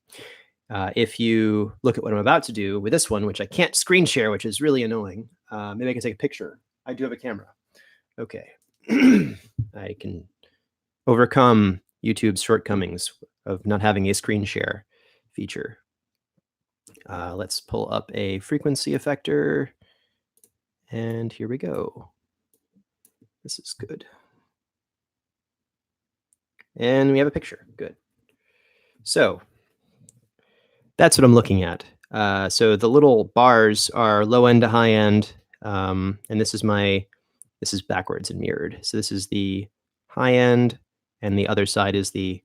If you look at what I'm about to do with this one, which I can't screen share, which is really annoying. Maybe I can take a picture. I do have a camera. Okay. I can overcome YouTube's shortcomings of not having a screen share feature. Let's pull up a frequency effector. And here we go. This is good. And we have a picture. Good. So that's what I'm looking at. So the little bars are low end to high end. And this is backwards and mirrored. So this is the high end and the other side is the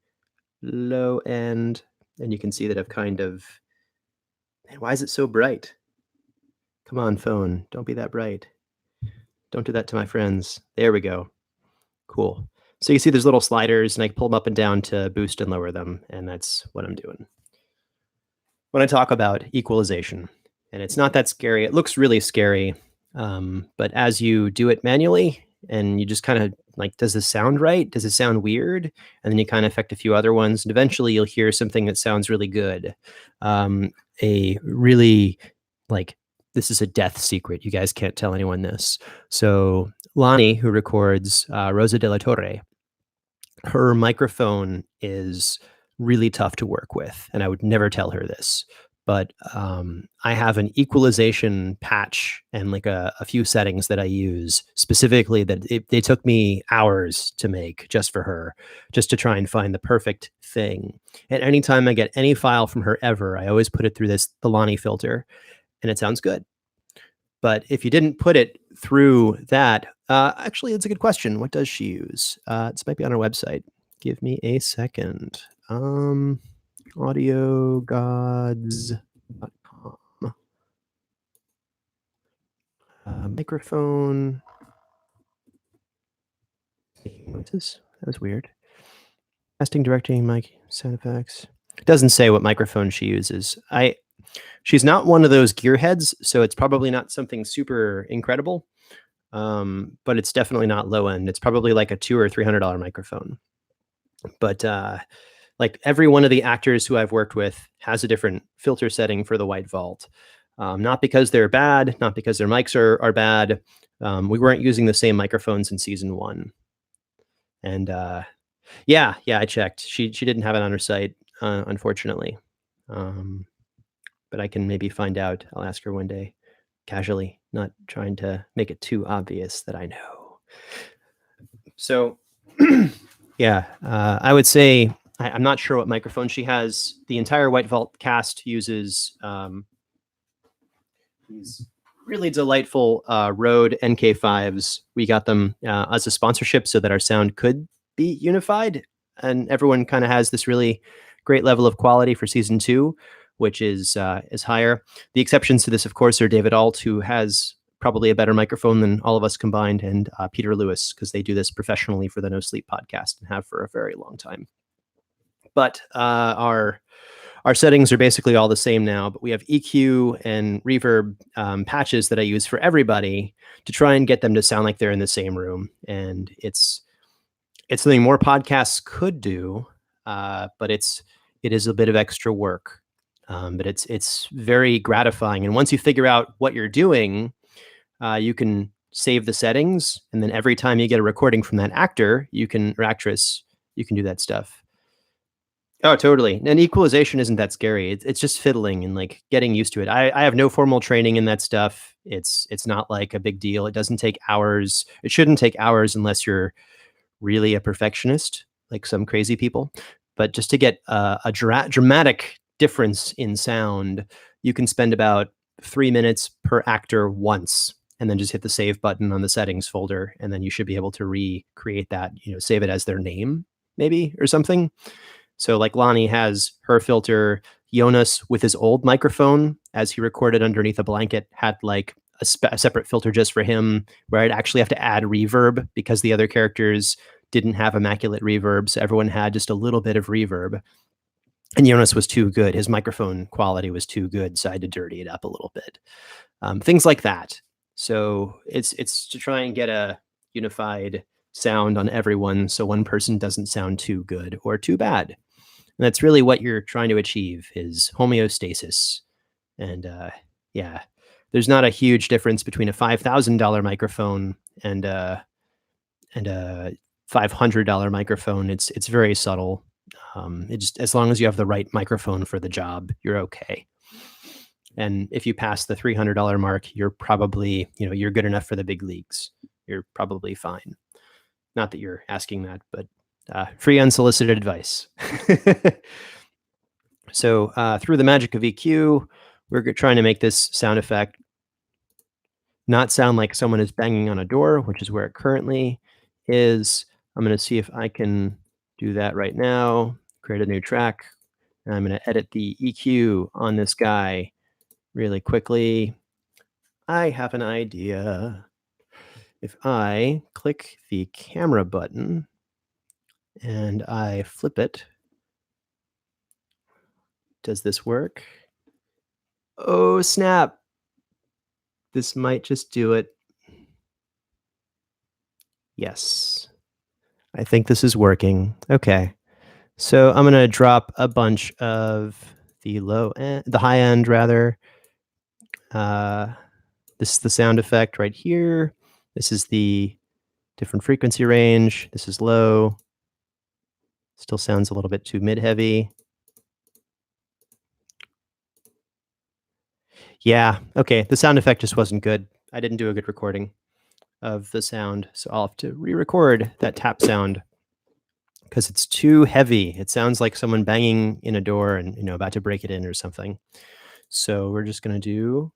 low end. And you can see that I've kind of, man, why is it so bright? Come on, phone. Don't be that bright. Don't do that to my friends. There we go. Cool. So you see there's little sliders, and I can pull them up and down to boost and lower them, and that's what I'm doing. When I talk about equalization, and it's not that scary, it looks really scary, but as you do it manually, and you just kind of like, does this sound right? Does it sound weird? And then you kind of affect a few other ones, and eventually you'll hear something that sounds really good. A really like this is a death secret. You guys can't tell anyone this. So Lonnie, who records Rosa de la Torre, her microphone is really tough to work with, and I would never tell her this. But I have an equalization patch and like a few settings that I use specifically that they took me hours to make just for her, just to try and find the perfect thing. And anytime I get any file from her ever, I always put it through the Lonnie filter, and it sounds good. But if you didn't put it through that, actually, it's a good question. What does she use? This might be on her website. Give me a second. Audiogods.com. Microphone. Noises. That was weird. Testing, directing, mic, sound effects. It doesn't say what microphone she uses. She's not one of those gearheads, so it's probably not something super incredible. But it's definitely not low end. It's probably like a $200 or $300 microphone. But like every one of the actors who I've worked with has a different filter setting for the white vault. Not because they're bad, not because their mics are bad. We weren't using the same microphones in season 1. And yeah, I checked. She didn't have it on her site, unfortunately. But I can maybe find out. I'll ask her one day, casually, not trying to make it too obvious that I know. So, yeah, I would say I'm not sure what microphone she has. The entire White Vault cast uses these really delightful Rode NK5s. We got them as a sponsorship so that our sound could be unified, and everyone kind of has this really great level of quality for season 2, which is higher. The exceptions to this, of course, are David Alt, who has probably a better microphone than all of us combined, and Peter Lewis, because they do this professionally for the No Sleep podcast and have for a very long time. But our settings are basically all the same now, but we have EQ and reverb patches that I use for everybody to try and get them to sound like they're in the same room. And it's something more podcasts could do, but it is a bit of extra work. But it's very gratifying. And once you figure out what you're doing, you can save the settings, and then every time you get a recording from that actor, or actress, you can do that stuff. Oh, totally. And equalization isn't that scary. It's just fiddling and like getting used to it. I have no formal training in that stuff. It's not like a big deal. It doesn't take hours. It shouldn't take hours unless you're really a perfectionist, like some crazy people. But just to get a dramatic difference in sound, you can spend about 3 minutes per actor once, and then just hit the save button on the settings folder, and then you should be able to recreate that. Save it as their name, maybe, or something. So like Lonnie has her filter. Jonas, with his old microphone, as he recorded underneath a blanket, had like a separate filter just for him, where I'd actually have to add reverb because the other characters didn't have immaculate reverb. So everyone had just a little bit of reverb. And Jonas was too good. His microphone quality was too good, so I had to dirty it up a little bit. Things like that. So it's to try and get a unified sound on everyone, so one person doesn't sound too good or too bad. And that's really what you're trying to achieve, is homeostasis. And yeah, there's not a huge difference between a $5,000 microphone and a $500 microphone. It's very subtle. It just, as long as you have the right microphone for the job, you're okay. And if you pass the $300 mark, you're probably, you're good enough for the big leagues. You're probably fine. Not that you're asking that, but free unsolicited advice. So through the magic of EQ, we're trying to make this sound effect not sound like someone is banging on a door, which is where it currently is. I'm going to see if I can do that right now. Create a new track. And I'm going to edit the EQ on this guy really quickly. I have an idea. If I click the camera button and I flip it. Does this work? Oh, snap. This might just do it. Yes. I think this is working. Okay. So I'm going to drop a bunch of the high end rather. This is the sound effect right here. This is the different frequency range. This is low. Still sounds a little bit too mid heavy. Yeah. Okay. The sound effect just wasn't good. I didn't do a good recording of the sound. So I'll have to re-record that tap sound because it's too heavy. It sounds like someone banging in a door and about to break it in or something. So we're just gonna do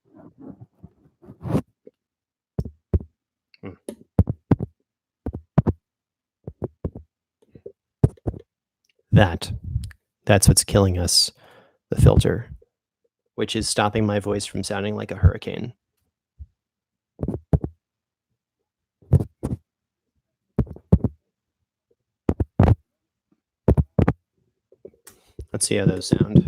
that. That's what's killing us, the filter, which is stopping my voice from sounding like a hurricane. Let's see how those sound.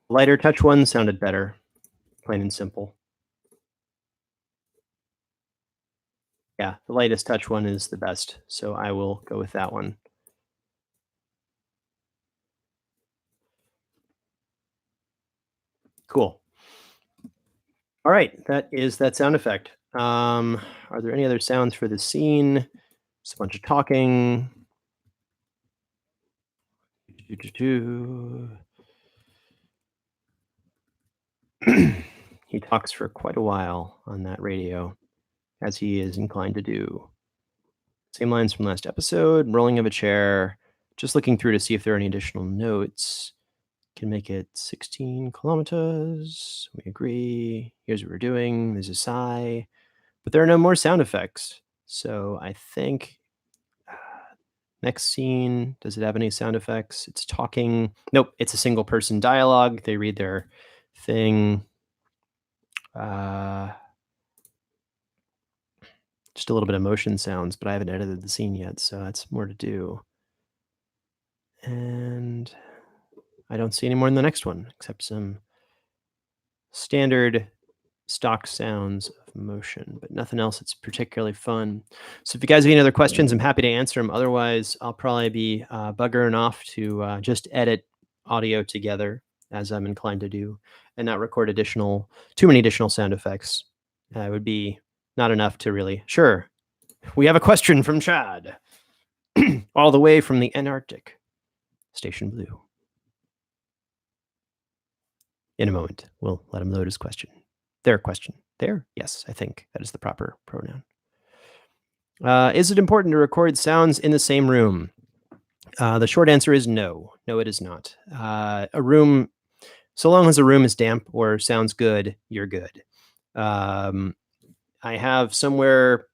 Lighter touch one sounded better, plain and simple. Yeah, the lightest touch one is the best, so I will go with that one. Cool. All right, that is that sound effect. Are there any other sounds for the scene? Just a bunch of talking. He talks for quite a while on that radio, as he is inclined to do. Same lines from last episode, rolling of a chair, just looking through to see if there are any additional notes. Can make it 16 kilometers. We agree. Here's what we're doing. There's a sigh. But there are no more sound effects. So I think next scene, does it have any sound effects? It's talking. Nope, it's a single person dialogue. They read their thing. Just a little bit of motion sounds, but I haven't edited the scene yet, so that's more to do. And I don't see any more in the next one, except some standard stock sounds of motion, but nothing else that's particularly fun. So if you guys have any other questions, I'm happy to answer them. Otherwise, I'll probably be buggering off to just edit audio together, as I'm inclined to do, and not record too many additional sound effects. It would be not enough to really. Sure, we have a question from Chad, all the way from the Antarctic, Station Blue. In a moment, we'll let him load his question. Their question. There? Yes, I think that is the proper pronoun. Is it important to record sounds in the same room? The short answer is no. No, it is not. A room, so long as a room is damp or sounds good, you're good. I have somewhere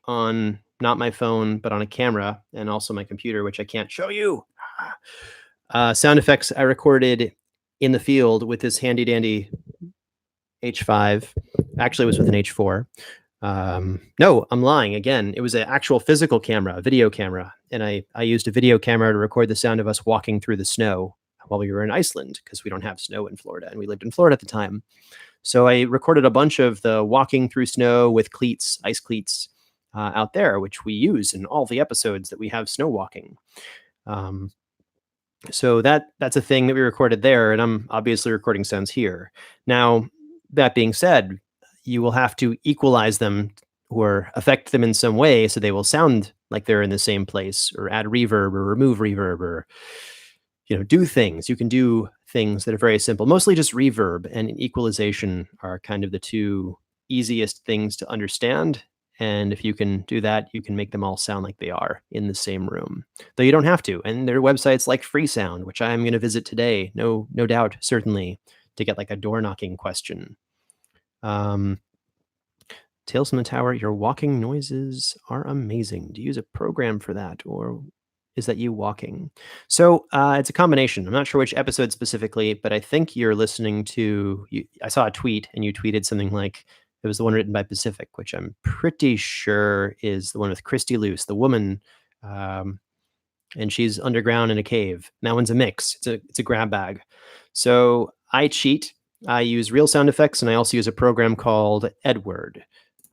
on, not my phone, but on a camera and also my computer, which I can't show you, sound effects I recorded in the field with this handy dandy H5. Actually, it was with an H4. No, I'm lying again. It was an actual physical camera, a video camera. And I used a video camera to record the sound of us walking through the snow while we were in Iceland, because we don't have snow in Florida, and we lived in Florida at the time. So I recorded a bunch of the walking through snow with cleats, ice cleats, out there, which we use in all the episodes that we have snow walking. So that's a thing that we recorded there, and I'm obviously recording sounds here. Now, that being said, you will have to equalize them or affect them in some way so they will sound like they're in the same place, or add reverb or remove reverb, or do things. You can do things that are very simple, mostly just reverb and equalization are kind of the two easiest things to understand. And if you can do that, you can make them all sound like they are in the same room, though you don't have to. And there are websites like Freesound, which I'm going to visit today. No doubt, certainly, to get like a door knocking question. Tales from the Tower, your walking noises are amazing. Do you use a program for that, or Is that you walking? So it's a combination. I'm not sure which episode specifically, but I think you're listening to. I saw a tweet, and you tweeted something like it was the one written by Pacific, which I'm pretty sure is the one with Christy Luce, the woman, um, and she's underground in a cave. And that one's a mix. It's a grab bag. So I cheat. I use real sound effects, and I also use a program called Edward.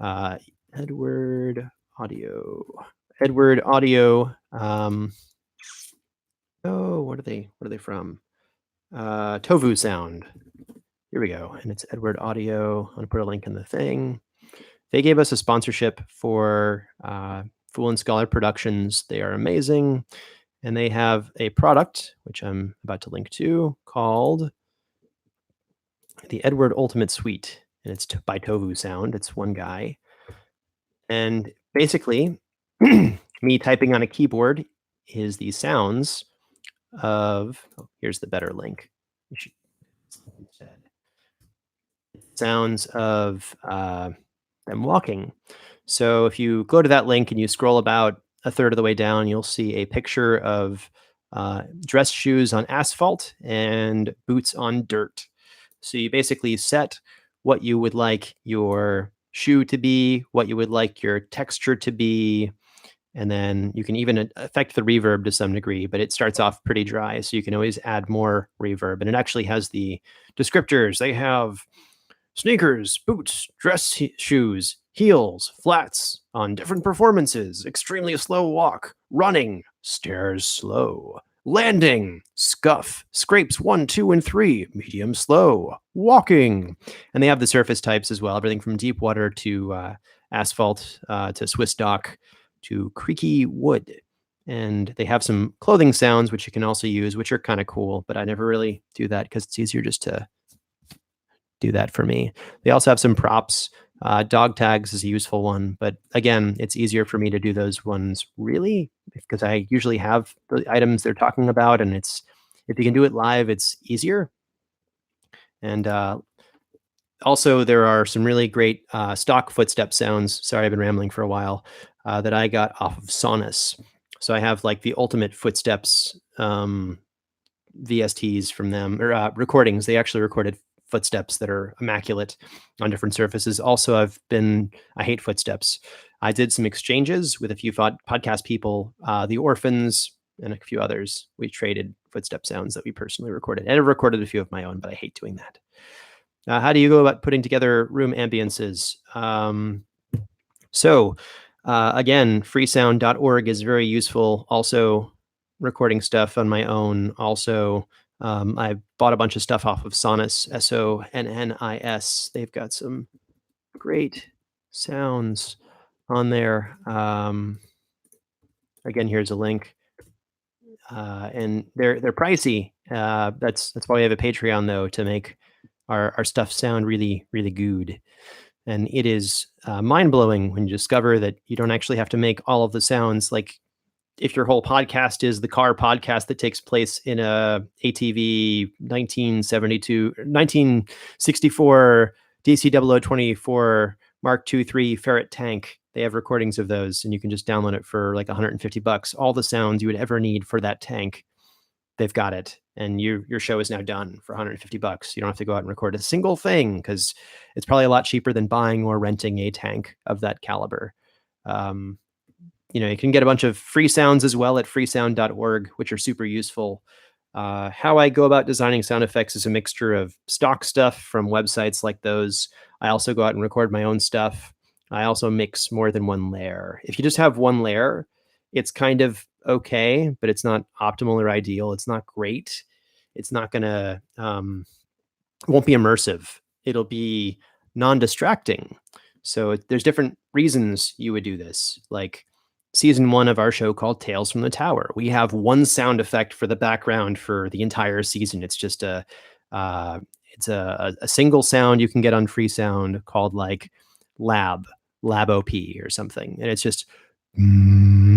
Edward Audio. Edward Audio. What are they from? Tovu Sound. Here we go. And it's Edward Audio. I'm going to put a link in the thing. They gave us a sponsorship for Fool and Scholar Productions. They are amazing. And they have a product, which I'm about to link to, called the Edward Ultimate Suite. And it's by Tovu Sound. It's one guy. And basically, me typing on a keyboard is the sounds of, here's the better link. Sounds of them walking. So if you go to that link and you scroll about a third of the way down, you'll see a picture of dress shoes on asphalt and boots on dirt. So you basically set what you would like your shoe to be, what you would like your texture to be, and then you can even affect the reverb to some degree, but it starts off pretty dry, so you can always add more reverb. And it actually has the descriptors. They have sneakers, boots, dress shoes, heels, flats on different performances, extremely slow walk, running, stairs slow, landing, scuff, scrapes 1, 2, and 3, medium slow, walking. And they have the surface types as well, everything from deep water to asphalt to Swiss dock to creaky wood. And they have some clothing sounds, which you can also use, which are kind of cool, but I never really do that because it's easier just to do that for me. They also have some props. Dog tags is a useful one, but again, it's easier for me to do those ones really because I usually have the items they're talking about, and it's if you can do it live, it's easier. And also, there are some really great stock footstep sounds. Sorry, I've been rambling for a while. That I got off of Sonus. So I have like the ultimate footsteps VSTs from them, or recordings. They actually recorded footsteps that are immaculate on different surfaces. Also, I hate footsteps. I did some exchanges with a few podcast people, the Orphans, and a few others. We traded footstep sounds that we personally recorded. And I've recorded a few of my own, but I hate doing that. How do you go about putting together room ambiances? Again, freesound.org is very useful. Also, recording stuff on my own. Also, I bought a bunch of stuff off of Sonus, SONNIS. They've got some great sounds on there. Again, here's a link. And they're pricey. That's why we have a Patreon, though, to make our stuff sound really, really good. And it is mind-blowing when you discover that you don't actually have to make all of the sounds. Like if your whole podcast is the car podcast that takes place in a ATV 1964 DC 0024 Mark II 3 ferret tank. They have recordings of those, and you can just download it for like $150. All the sounds you would ever need for that tank, they've got it. And your show is now done for $150. You don't have to go out and record a single thing because it's probably a lot cheaper than buying or renting a tank of that caliber. You can get a bunch of free sounds as well at freesound.org, which are super useful. How I go about designing sound effects is a mixture of stock stuff from websites like those. I also go out and record my own stuff. I also mix more than one layer. If you just have one layer, it's kind of okay, but it's not optimal or ideal. It's not great. It's not gonna, won't be immersive. It'll be non-distracting. So there's different reasons you would do this. Like season 1 of our show called Tales from the Tower. We have one sound effect for the background for the entire season. It's just a single sound you can get on free sound called like lab op or something. And it's just, and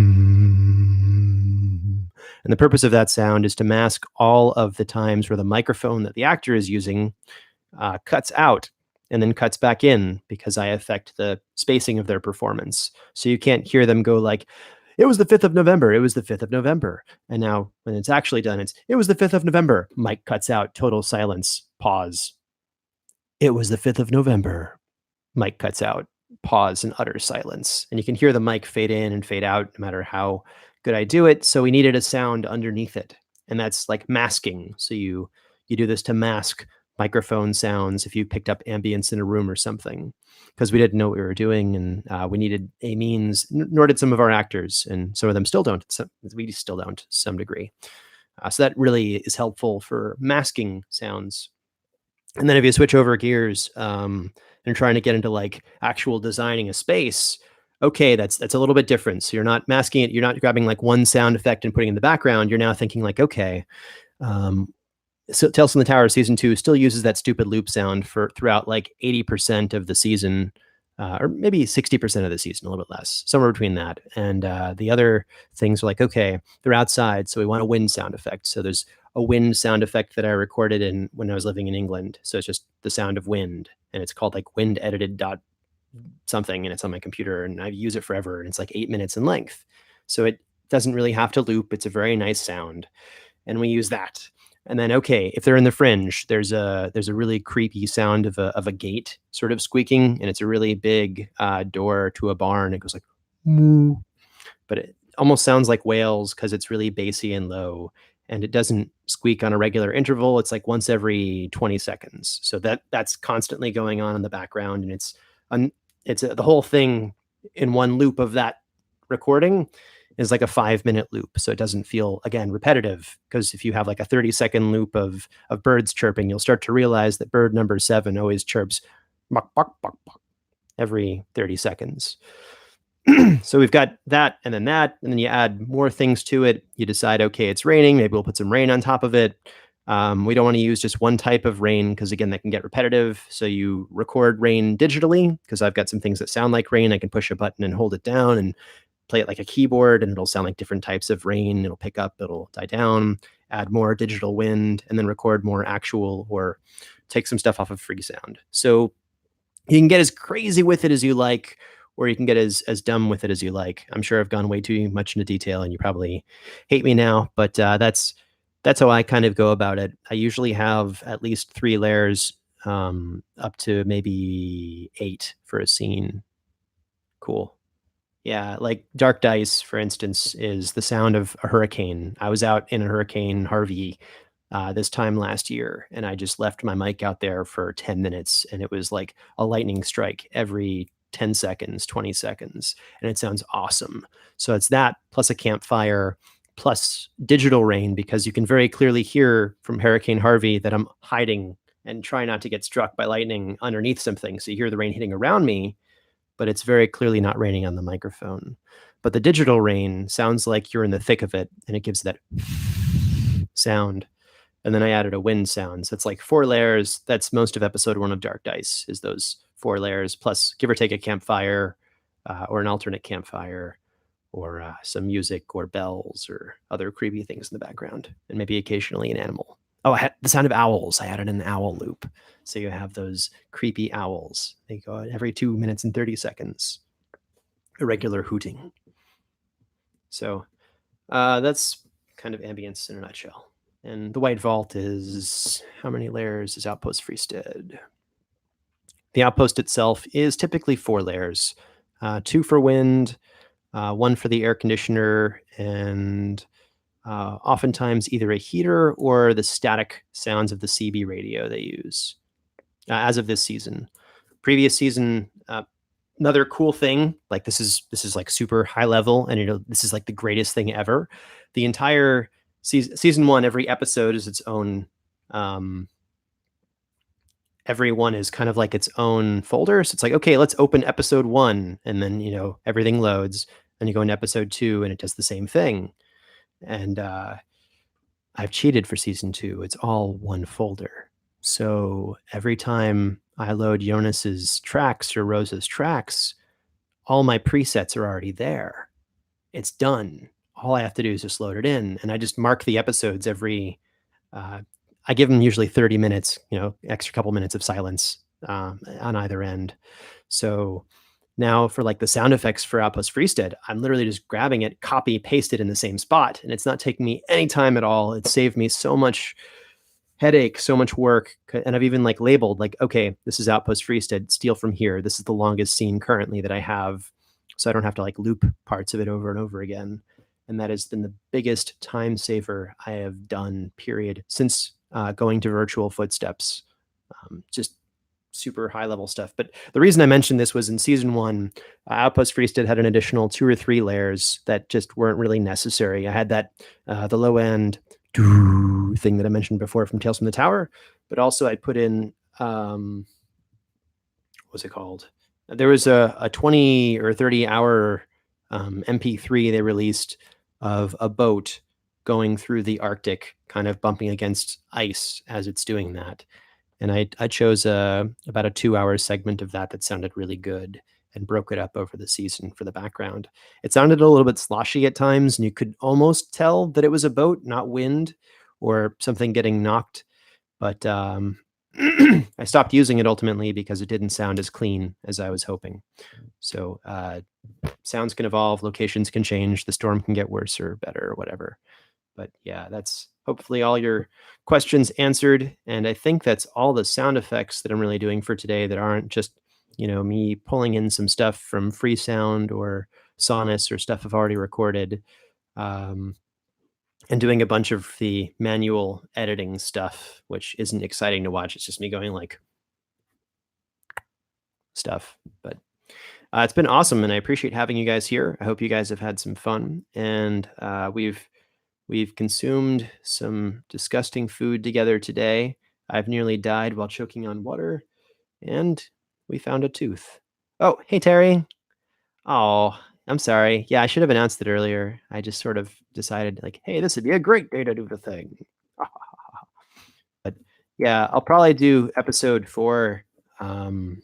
the purpose of that sound is to mask all of the times where the microphone that the actor is using cuts out and then cuts back in because I affect the spacing of their performance. So you can't hear them go like, it was the 5th of November. It was the 5th of November. And now when it's actually done, it was the 5th of November. Mic cuts out, total silence, pause. It was the 5th of November. Mic cuts out, pause, and utter silence. And you can hear the mic fade in and fade out no matter how good I do it. So we needed a sound underneath it. And that's like masking. So you do this to mask microphone sounds if you picked up ambience in a room or something, because we didn't know what we were doing, and we needed a means, nor did some of our actors, and some of them still don't. We still don't to some degree. So that really is helpful for masking sounds. And then if you switch over gears and trying to get into like actual designing a space, okay, that's a little bit different. So you're not masking it. You're not grabbing like one sound effect and putting in the background. You're now thinking like, okay, um, so Tales from the Tower season 2 still uses that stupid loop sound for throughout like 80% of the season, or maybe 60% of the season, a little bit less, somewhere between that. And the other things are like, okay, they're outside, so we want a wind sound effect. So there's a wind sound effect that I recorded in when I was living in England. So it's just the sound of wind, and it's called like wind edited dot something, and it's on my computer, and I use it forever, and it's like 8 minutes in length. So it doesn't really have to loop. It's a very nice sound, and we use that. And then, okay, if they're in the fringe, there's a really creepy sound of a gate sort of squeaking, and it's a really big door to a barn. It goes like, moo, but it almost sounds like whales because it's really bassy and low, and it doesn't squeak on a regular interval. It's like once every 20 seconds. So that's constantly going on in the background, and it's the whole thing in one loop of that recording is like a 5-minute loop. So it doesn't feel, again, repetitive, because if you have like a 30-second loop of birds chirping, you'll start to realize that bird number 7 always chirps buck, buck, buck, buck, every 30 seconds. So we've got that, and then you add more things to it. You decide, okay, it's raining. Maybe we'll put some rain on top of it. We don't want to use just one type of rain because, again, that can get repetitive. So you record rain digitally, because I've got some things that sound like rain. I can push a button and hold it down and play it like a keyboard, and it'll sound like different types of rain. It'll pick up, it'll die down, add more digital wind, and then record more actual, or take some stuff off of Freesound. So you can get as crazy with it as you like, or you can get as dumb with it as you like. I'm sure I've gone way too much into detail, and you probably hate me now, but that's how I kind of go about it. I usually have at least 3 layers, up to maybe 8 for a scene. Cool. Yeah, like Dark Dice, for instance, is the sound of a hurricane. I was out in a Hurricane Harvey this time last year, and I just left my mic out there for 10 minutes, and it was like a lightning strike every 10 seconds, 20 seconds, and it sounds awesome. So it's that plus a campfire plus digital rain, because you can very clearly hear from Hurricane Harvey that I'm hiding and try not to get struck by lightning underneath something. So you hear the rain hitting around me, but it's very clearly not raining on the microphone. But the digital rain sounds like you're in the thick of it, and it gives that sound. And then I added a wind sound. So it's like 4 layers. That's most of episode 1 of Dark Dice, is those 4 layers, plus give or take a campfire, or an alternate campfire, or some music or bells or other creepy things in the background, and maybe occasionally an animal. Oh, I had the sound of owls. I added an owl loop. So you have those creepy owls. They go every 2 minutes and 30 seconds. Irregular hooting. So that's kind of ambience in a nutshell. And the White Vault is, how many layers is Outpost Freestead? The Outpost itself is typically 4 layers. 2 for wind, 1 for the air conditioner, and oftentimes either a heater or the static sounds of the CB radio they use, as of this season. Previous season, another cool thing, like this is like super high level, and this is like the greatest thing ever. The entire season 1, every episode is its own. Every one is kind of like its own folder. So it's like, okay, let's open episode 1, and then everything loads, and you go into episode 2, and it does the same thing. And I've cheated for season 2. It's all one folder. So every time I load Jonas's tracks or Rosa's tracks, all my presets are already there. It's done. All I have to do is just load it in, and I just mark the episodes every. I give them usually 30 minutes, extra couple minutes of silence on either end. So Now for like the sound effects for Outpost Freestead, I'm literally just grabbing it, copy, paste it in the same spot, and it's not taking me any time at all. It saved me so much headache, so much work. And I've even like labeled like, okay, this is Outpost Freestead, steal from here. This is the longest scene currently that I have. So I don't have to like loop parts of it over and over again. And that has been the biggest time saver I have done, period, since going to virtual footsteps. Just super high level stuff. But the reason I mentioned this was in season one, Outpost Freestead had an additional 2 or 3 layers that just weren't really necessary. I had that the low end thing that I mentioned before from Tales from the Tower, but also I put in what was it called? There was a 20 or 30 hour MP3 they released of a boat going through the Arctic, kind of bumping against ice as it's doing that. And I chose about a 2-hour segment of that sounded really good and broke it up over the season for the background. It sounded a little bit sloshy at times, and you could almost tell that it was a boat, not wind or something getting knocked. But I stopped using it ultimately because it didn't sound as clean as I was hoping. So sounds can evolve, locations can change, the storm can get worse or better or whatever. But yeah, that's hopefully all your questions answered. And I think that's all the sound effects that I'm really doing for today that aren't just, me pulling in some stuff from Freesound or Sonus or stuff I've already recorded, and doing a bunch of the manual editing stuff, which isn't exciting to watch. It's just me going like stuff. But it's been awesome, and I appreciate having you guys here. I hope you guys have had some fun, and we've consumed some disgusting food together today. I've nearly died while choking on water, and we found a tooth. Oh, hey Terry. Oh, I'm sorry. Yeah, I should have announced it earlier. I just sort of decided like, hey, this would be a great day to do the thing. But yeah, I'll probably do episode 4 probably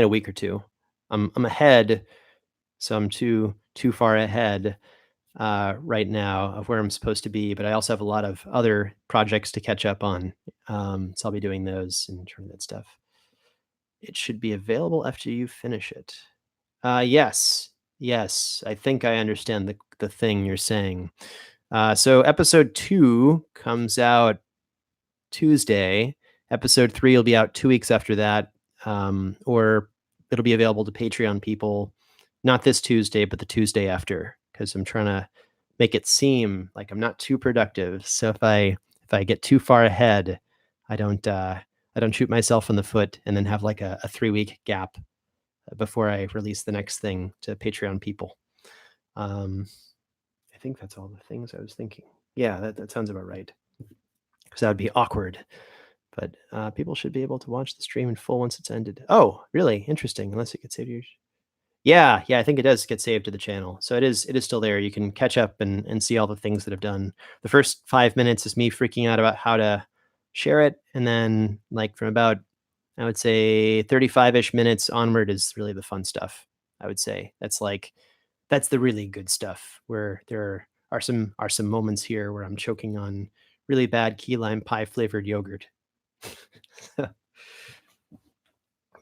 in a week or two. I'm ahead, so I'm too far ahead right now of where I'm supposed to be, but I also have a lot of other projects to catch up on. So I'll be doing those and turning that stuff. It should be available after you finish it. Yes, yes. I think I understand the thing you're saying. So episode 2 comes out Tuesday. Episode 3 will be out 2 weeks after that, or it'll be available to Patreon people, not this Tuesday, but the Tuesday after, because I'm trying to make it seem like I'm not too productive. So if I get too far ahead, I don't shoot myself in the foot and then have like a 3-week gap before I release the next thing to Patreon people. I think that's all the things I was thinking. Yeah, that sounds about right. Because that would be awkward. But people should be able to watch the stream in full once it's ended. Oh, really? Interesting. Unless it gets saved to your... Yeah, I think it does get saved to the channel. So it is still there. You can catch up and see all the things that I've done. The first 5 minutes is me freaking out about how to share it. And then like from about, I would say 35-ish minutes onward is really the fun stuff. I would say that's the really good stuff where there are some moments here where I'm choking on really bad key lime pie flavored yogurt.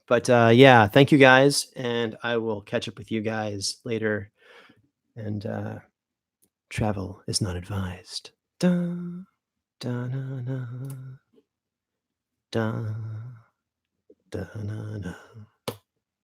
But yeah, thank you guys, and I will catch up with you guys later. And travel is not advised. Dun, dun, dun, dun, dun, dun, dun, dun.